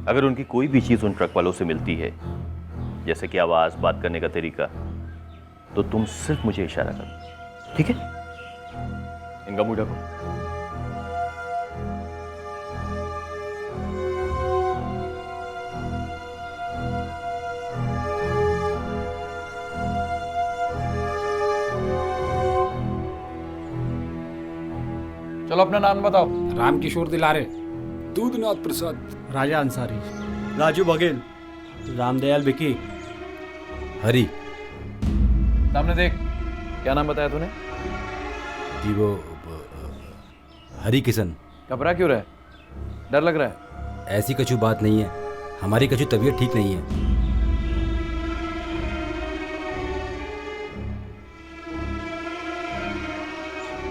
Speaker 23: अगर उनकी कोई भी चीज़ उन ट्रक वालों से मिलती है, जैसे कि आवाज़, बात करने का तरीका, तो तुम सिर्फ मुझे इशारा करना, ठीक है? इनका मुंह ढको।
Speaker 22: चलो अपना नाम बताओ।
Speaker 9: रामकिशोर दिलारे, दूधनाथ प्रसाद,
Speaker 11: राजा अंसारी, राजू बघेल, रामदयाल बिकी,
Speaker 22: हरी। सामने देख, क्या नाम बताया तूने?
Speaker 24: जी वो हरी किशन।
Speaker 22: घबरा क्यों रहा है? डर लग रहा है?
Speaker 24: ऐसी कछु बात नहीं है, हमारी कछु तबीयत ठीक नहीं है।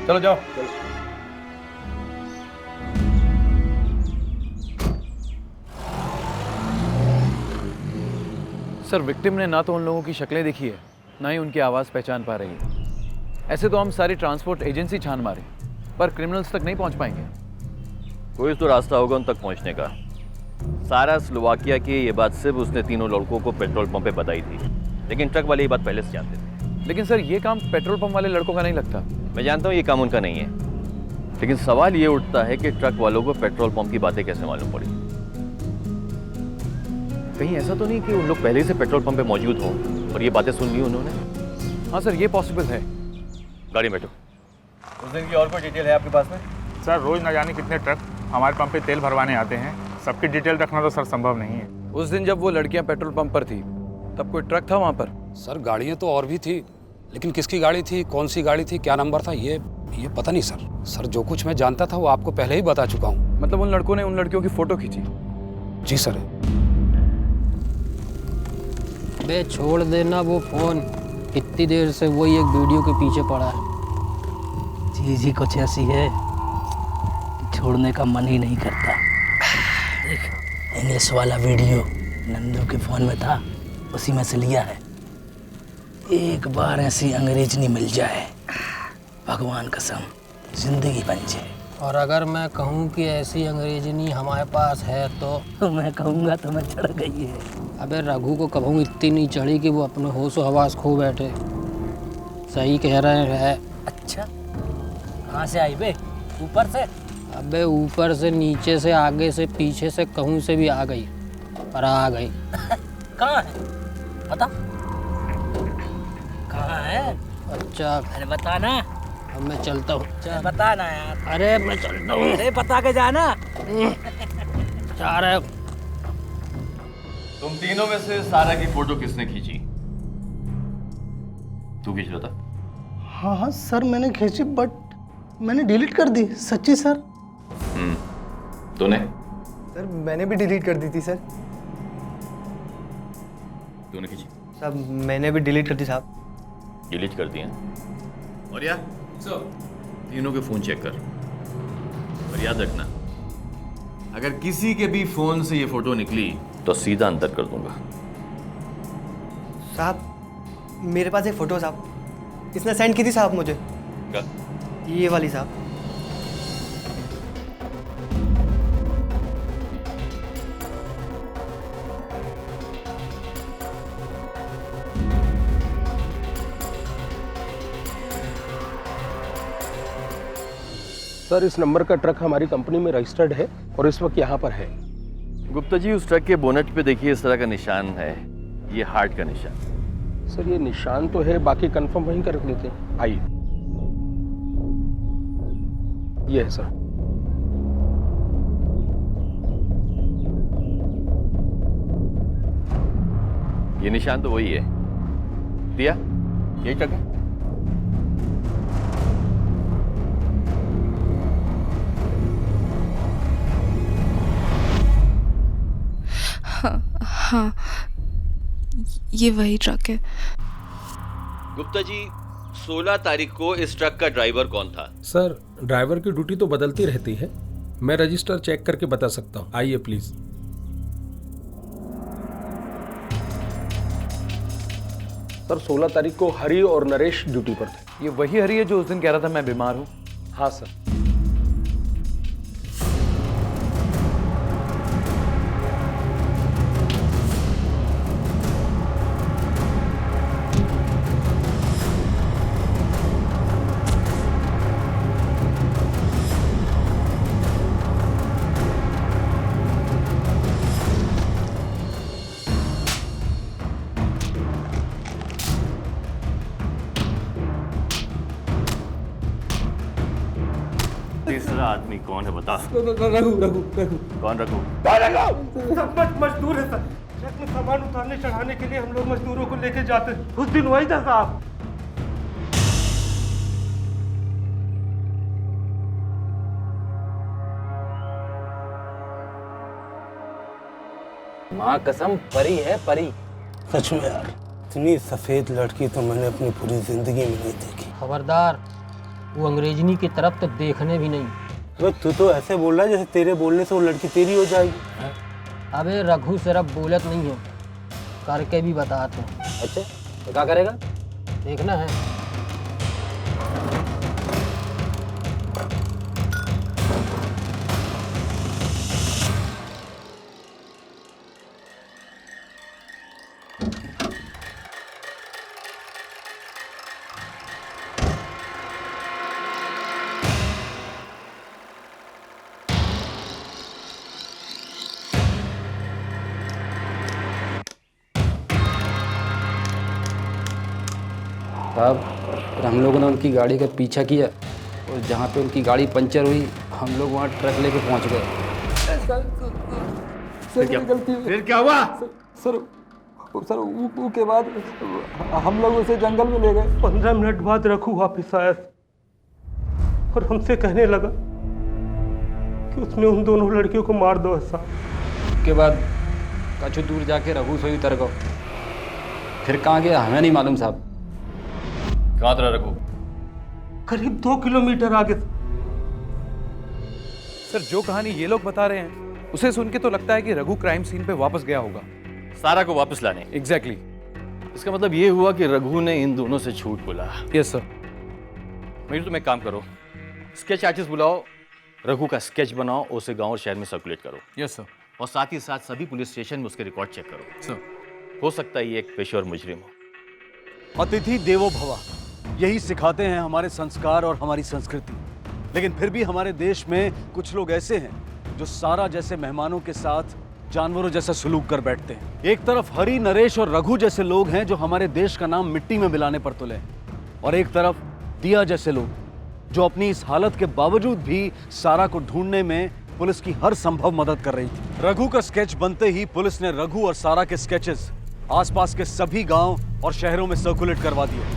Speaker 22: चलो जाओ। सर, विक्टिम ने ना तो उन लोगों की शक्लें देखी है, ना ही उनकी आवाज़ पहचान पा रही है। ऐसे तो हम सारी ट्रांसपोर्ट एजेंसी छान मारे, पर क्रिमिनल्स तक नहीं पहुंच पाएंगे।
Speaker 23: कोई तो रास्ता होगा उन तक पहुंचने का। सारा स्लोवाकिया की ये बात सिर्फ उसने तीनों लड़कों को पेट्रोल पंप पे बताई थी, लेकिन ट्रक वाले ये बात पहले से जानते थे।
Speaker 22: लेकिन सर, ये काम पेट्रोल पंप वाले लड़कों का नहीं लगता।
Speaker 23: मैं जानता हूँ ये काम उनका नहीं है, लेकिन सवाल ये उठता है कि ट्रक वालों को पेट्रोल पंप की बातें कैसे मालूम पड़ी? कहीं ऐसा तो नहीं कि उन लोग पहले से पेट्रोल पंप पे मौजूद हों और ये बातें सुन ली उन्होंने?
Speaker 22: हाँ सर, ये पॉसिबल है।
Speaker 23: गाड़ी में बैठो।
Speaker 25: उस दिन की और कोई डिटेल है आपके पास में?
Speaker 26: सर, रोज न जाने कितने ट्रक हमारे पंप पे तेल भरवाने आते हैं, सबकी डिटेल रखना तो सर संभव नहीं है।
Speaker 22: उस दिन जब वो लड़कियां पेट्रोल पंप पर थी, तब कोई ट्रक था वहाँ पर?
Speaker 9: सर, गाड़ियाँ तो और भी थी, लेकिन किसकी गाड़ी थी, कौन सी गाड़ी थी, क्या नंबर था, ये पता नहीं सर। सर, जो कुछ मैं जानता था वो आपको पहले ही बता चुका हूँ।
Speaker 22: मतलब उन लड़कों ने उन लड़कियों की फोटो खींची?
Speaker 9: जी सर।
Speaker 7: बे छोड़ देना वो फोन, कितनी देर से वही एक वीडियो के पीछे पड़ा है।
Speaker 27: चीज़ ही कुछ ऐसी है, छोड़ने का मन ही नहीं करता। देख, इंग्लिश वाला वीडियो नंदू के फ़ोन में था, उसी में से लिया है। एक बार ऐसी अंग्रेजनी मिल जाए भगवान कसम जिंदगी बन जाए।
Speaker 7: और अगर मैं कहूँ कि ऐसी अंग्रेजनी हमारे पास है तो
Speaker 27: मैं कहूँगा तो मैं चढ़ गई है।
Speaker 7: अबे रघु को कभी इतनी नहीं चढ़ी कि वो अपने होश हवास खो बैठे। सही कह रहे हैं।
Speaker 27: अच्छा कहाँ से आई बे? ऊपर से?
Speaker 7: अबे ऊपर से, नीचे से, आगे से, पीछे से, कहूँ से भी आ गई पर आ गई।
Speaker 27: कहाँ है बता, कहाँ है?
Speaker 7: अच्छा
Speaker 27: अरे बता ना।
Speaker 7: अब मैं चलता हूँ।
Speaker 27: चल बता ना यार।
Speaker 7: अरे मैं चलता हूँ।
Speaker 27: अरे बता के जाना।
Speaker 7: जा रहे।
Speaker 23: तुम तीनों में से सारा की फोटो किसने खींची? तू खींच रहा था?
Speaker 21: हाँ हाँ सर मैंने खींची बट मैंने डिलीट कर दी। सच्ची सर।
Speaker 23: तूने?
Speaker 21: सर मैंने भी डिलीट कर दी थी सर।
Speaker 23: तूने खींची?
Speaker 21: साहब मैंने भी डिलीट कर दी साहब।
Speaker 23: डिलीट कर दिया। और यार तीनों के फोन चेक कर और याद रखना अगर किसी के भी फोन से ये फोटो निकली तो सीधा अंदर कर दूंगा।
Speaker 21: साहब मेरे पास एक फोटो साहब, इसने सेंड की थी साहब मुझे।
Speaker 23: क्या?
Speaker 21: ये वाली साहब।
Speaker 15: सर इस नंबर का ट्रक हमारी कंपनी में रजिस्टर्ड है और इस वक्त यहाँ पर है।
Speaker 23: गुप्ता जी उस ट्रक के बोनट पे देखिए इस तरह का निशान है, ये हार्ट का निशान।
Speaker 15: सर ये निशान तो है, बाकी कंफर्म वहीं कर लेते हैं। आइए ये है सर।
Speaker 23: ये निशान तो वही है। दिया यही ट्रक है।
Speaker 20: हाँ ये वही ट्रक है।
Speaker 23: गुप्ता जी 16 तारीख को इस ट्रक का ड्राइवर कौन था?
Speaker 15: सर ड्राइवर की ड्यूटी तो बदलती रहती है, मैं रजिस्टर चेक करके बता सकता हूँ। आइए प्लीज। सर 16 तारीख को हरी और नरेश ड्यूटी पर थे।
Speaker 22: ये वही हरी है जो उस दिन कह रहा था मैं बीमार हूँ?
Speaker 15: हाँ सर।
Speaker 23: तीसरा आदमी कौन है बता?
Speaker 21: रघु रघु रघु।
Speaker 23: कौन रघु?
Speaker 21: सब मजदूर है सर। ट्रक में सामान उतारने चढ़ाने के लिए हम लोग मजदूरों को लेके जाते हैं। उस दिन वही था साहब।
Speaker 24: माँ कसम परी है परी।
Speaker 21: सच में यार इतनी सफेद लड़की तो मैंने अपनी पूरी जिंदगी में नहीं देखी।
Speaker 7: खबरदार वो अंग्रेजनी की तरफ तो देखने भी नहीं।
Speaker 21: अबे तू तो ऐसे बोल रहा है जैसे तेरे बोलने से वो लड़की तेरी हो जाएगी।
Speaker 7: अबे रघु सिर्फ बोलत नहीं है, करके भी बताते हैं।
Speaker 24: अच्छा तो क्या करेगा?
Speaker 7: देखना है।
Speaker 24: साहब फिर हम लोगों ने उनकी गाड़ी का पीछा किया और जहाँ पे उनकी गाड़ी पंचर हुई हम लोग वहाँ ट्रक लेके पहुँच गए।
Speaker 23: फिर क्या हुआ?
Speaker 21: सर वो के बाद हम लोग उसे जंगल में ले गए। 15 मिनट बाद रघु वापिस आया और हमसे कहने लगा कि उसने उन दोनों लड़कियों को मार दो ऐसा।
Speaker 24: उसके बाद कुछ दूर जाके रघु से उतर गो। फिर कहाँ गया हमें नहीं मालूम साहब।
Speaker 23: कहाँ था रघु?
Speaker 21: करीब 2 किलोमीटर आगे।
Speaker 22: सर जो कहानी ये लोग बता रहे हैं उसे सुन के तो लगता है कि रघु क्राइम सीन पे वापस गया होगा।
Speaker 23: सारा को वापस लाने?
Speaker 22: एग्जैक्टली।
Speaker 23: इसका मतलब ये हुआ कि रघु ने इन दोनों से झूठ बोला।
Speaker 22: Yes sir.
Speaker 23: मेरी तुम एक काम करो, स्केच आर्टिस्ट बुलाओ, रघु का स्केच बनाओ, उसे गांव और शहर में सर्कुलेट करो।
Speaker 22: Yes sir.
Speaker 23: और साथ ही साथ सभी पुलिस स्टेशन में उसके रिकॉर्ड चेक करो।
Speaker 22: सर।
Speaker 23: हो सकता है ये एक पेशेवर मुजरिम हो।
Speaker 5: अतिथि देवो भव, यही सिखाते हैं हमारे संस्कार और हमारी संस्कृति। लेकिन फिर भी हमारे देश में कुछ लोग ऐसे हैं जो सारा जैसे मेहमानों के साथ जानवरों जैसा सलूक कर बैठते हैं। एक तरफ हरि, नरेश और रघु जैसे लोग हैं जो हमारे देश का नाम मिट्टी में मिलाने पर तुले हैं, और एक तरफ दिया जैसे लोग जो अपनी इस हालत के बावजूद भी सारा को ढूंढने में पुलिस की हर संभव मदद कर रही थी। रघु का स्केच बनते ही पुलिस ने रघु और सारा के स्केचेस आसपास के सभी गांव और शहरों में सर्कुलेट करवा दिए।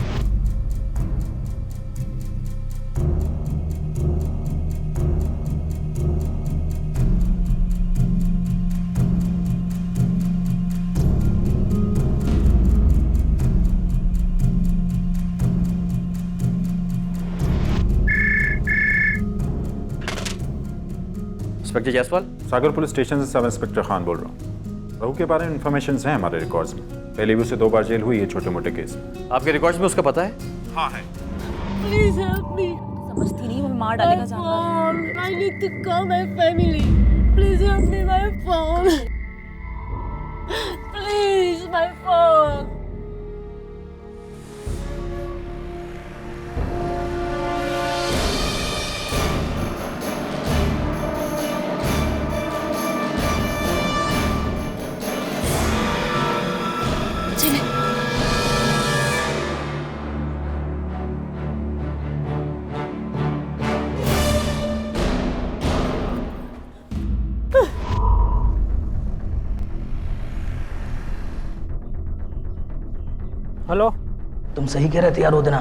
Speaker 23: इंस्पेक्टर जायसवाल।
Speaker 1: सागर पुलिस स्टेशन से सब इंस्पेक्टर खान बोल रहा हूँ। रघु के बारे में इन्फॉर्मेशन हैं हमारे रिकॉर्ड्स में, पहले भी उसे 2 बार जेल हुई है छोटे मोटे केस।
Speaker 23: आपके रिकॉर्ड्स में उसका पता है?
Speaker 1: हाँ है।
Speaker 14: Please help me. समझती नहीं, मैं मार डालेगा जानवर। I need to call my family. Please help me, my phone. Please my phone.
Speaker 27: Hello. तुम सही कह रहे थे यार उदना,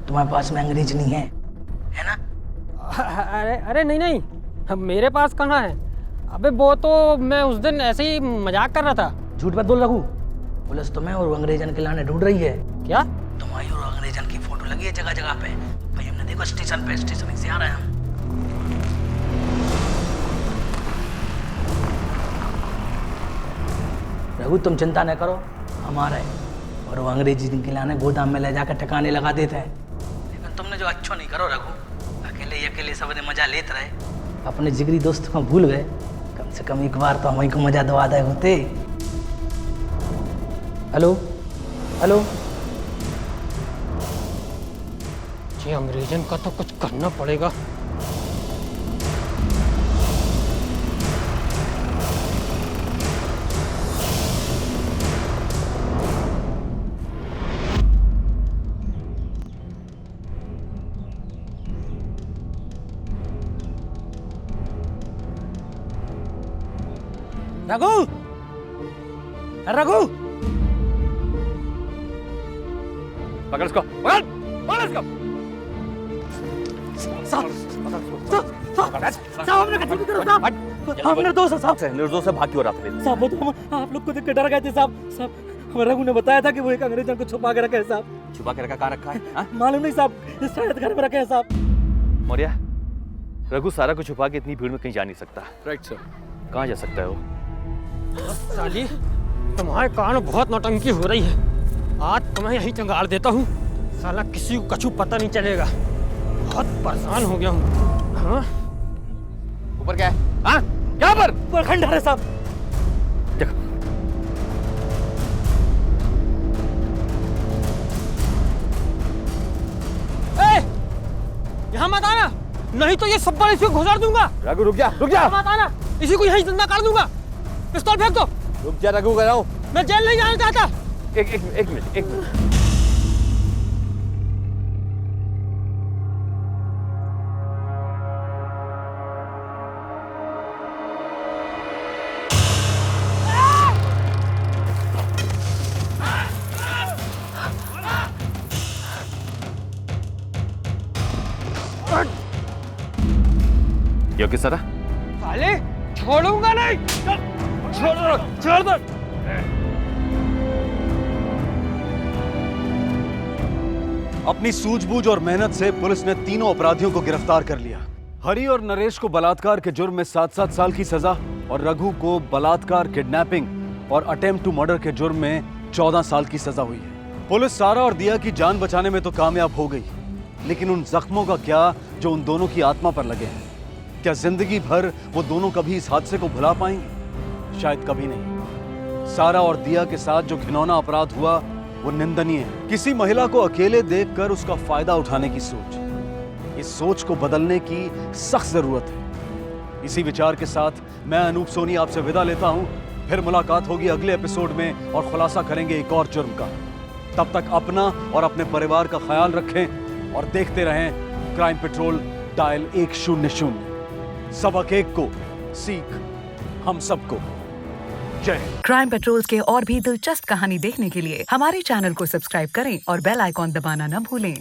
Speaker 27: तुम्हारे पास में अंग्रेज नहीं है, है ना?
Speaker 7: अरे अरे नहीं नहीं, अब मेरे पास कहाँ है? अबे वो तो मैं उस दिन ऐसे ही मजाक कर रहा था।
Speaker 27: झूठ मत बोल रघु, पुलिस तुम्हें और अंग्रेजन के लाने ढूंढ रही है।
Speaker 7: क्या?
Speaker 27: तुम्हारी और अंग्रेजन की फोटो लगी है जगह जगह पे। भाई हमने देखो स्टेशन पे, स्टेशन से आ रहे हैं हम। रघु तुम चिंता न करो, हम आ रहे हैं। और वो अंग्रेजी के लाने गोदाम में ले जाकर ठिकाने लगा देते हैं। लेकिन तुमने जो अच्छा नहीं करो रघु, अकेले सब ने मजा लेते रहे, अपने जिगरी दोस्त को भूल गए। कम से कम एक बार तो हमें को मजा दवा दे होते। Hello hello.
Speaker 7: जी अंग्रेजन का तो कुछ करना पड़ेगा।
Speaker 27: रघु, रघु,
Speaker 23: पकड़ इसको, पकड़ इसको।
Speaker 27: साहब हमने कत्ल करो साहब। हम निर्दोष है साहब।
Speaker 23: निर्दोष से भाग क्यों रहा था?
Speaker 27: साहब वो तो हम आप लोग को देख के डर गए थे साहब। साहब रघु ने बताया था कि वो एक अंग्रेजन को छुपा के रखा है साहब।
Speaker 23: छुपा के रखा? कहाँ रखा है?
Speaker 27: मालूम नहीं साहब, इस शायद घर में रखे हैं साहब।
Speaker 23: मौर्या, रघु सारा को छुपा के इतनी भीड़ में कहीं जा नहीं सकता।
Speaker 22: Right sir.
Speaker 23: कहाँ जा सकता है वो?
Speaker 7: साली, तुम्हारे कारण बहुत नौटंकी हो रही है। आज तुम्हें यहीं चंगाड़ देता हूँ, साला किसी को कछु पता नहीं चलेगा। बहुत परेशान हो गया हूँ। हाँ?
Speaker 23: ऊपर क्या है? हाँ? क्या पर?
Speaker 27: ऊपर खंडहर है साहब।
Speaker 23: देखो।
Speaker 7: यहाँ मत आना, नहीं तो ये सब इसी को घुसाड़ दूंगा।
Speaker 23: रघु रुक जा, रुक जा।
Speaker 7: मत आना, इसी को यहीं जिंदा कर दूंगा। पिस्तौल फेंक दो।
Speaker 23: रुक जा रघु, गया हूँ।
Speaker 7: मैं जेल नहीं जाना चाहता।
Speaker 23: एक मिनट। यो किस तरह?
Speaker 7: साले छोड़ूंगा नहीं। छोड़ दो।
Speaker 5: अपनी सूझबूझ और मेहनत से पुलिस ने तीनों अपराधियों को गिरफ्तार कर लिया। हरि और नरेश को बलात्कार के जुर्म में 7-7 साल की सजा और रघु को बलात्कार, किडनैपिंग और अटेम्प्ट टू मर्डर के जुर्म में 14 साल की सजा हुई है। पुलिस सारा और दिया की जान बचाने में तो कामयाब हो गई, लेकिन उन जख्मों का क्या जो उन दोनों की आत्मा पर लगे हैं? क्या जिंदगी भर वो दोनों कभी इस हादसे को भुला पाएंगे? शायद कभी नहीं। सारा और दिया के साथ जो घिनौना अपराध हुआ वो निंदनीय है। किसी महिला को अकेले देखकर उसका फायदा उठाने की सोच, इस सोच को बदलने की सख्त जरूरत है। इसी विचार के साथ मैं अनूप सोनी आपसे विदा लेता हूं। फिर मुलाकात होगी अगले एपिसोड में और खुलासा करेंगे एक और जुर्म का। तब तक अपना और अपने परिवार का ख्याल रखें और देखते रहें क्राइम पेट्रोल डायल 100। सबक एक को सीख हम सबको। जय हिंद।
Speaker 2: क्राइम पेट्रोल्स के और भी दिलचस्प कहानी देखने के लिए हमारे चैनल को सब्सक्राइब करें और बेल आइकॉन दबाना न भूलें।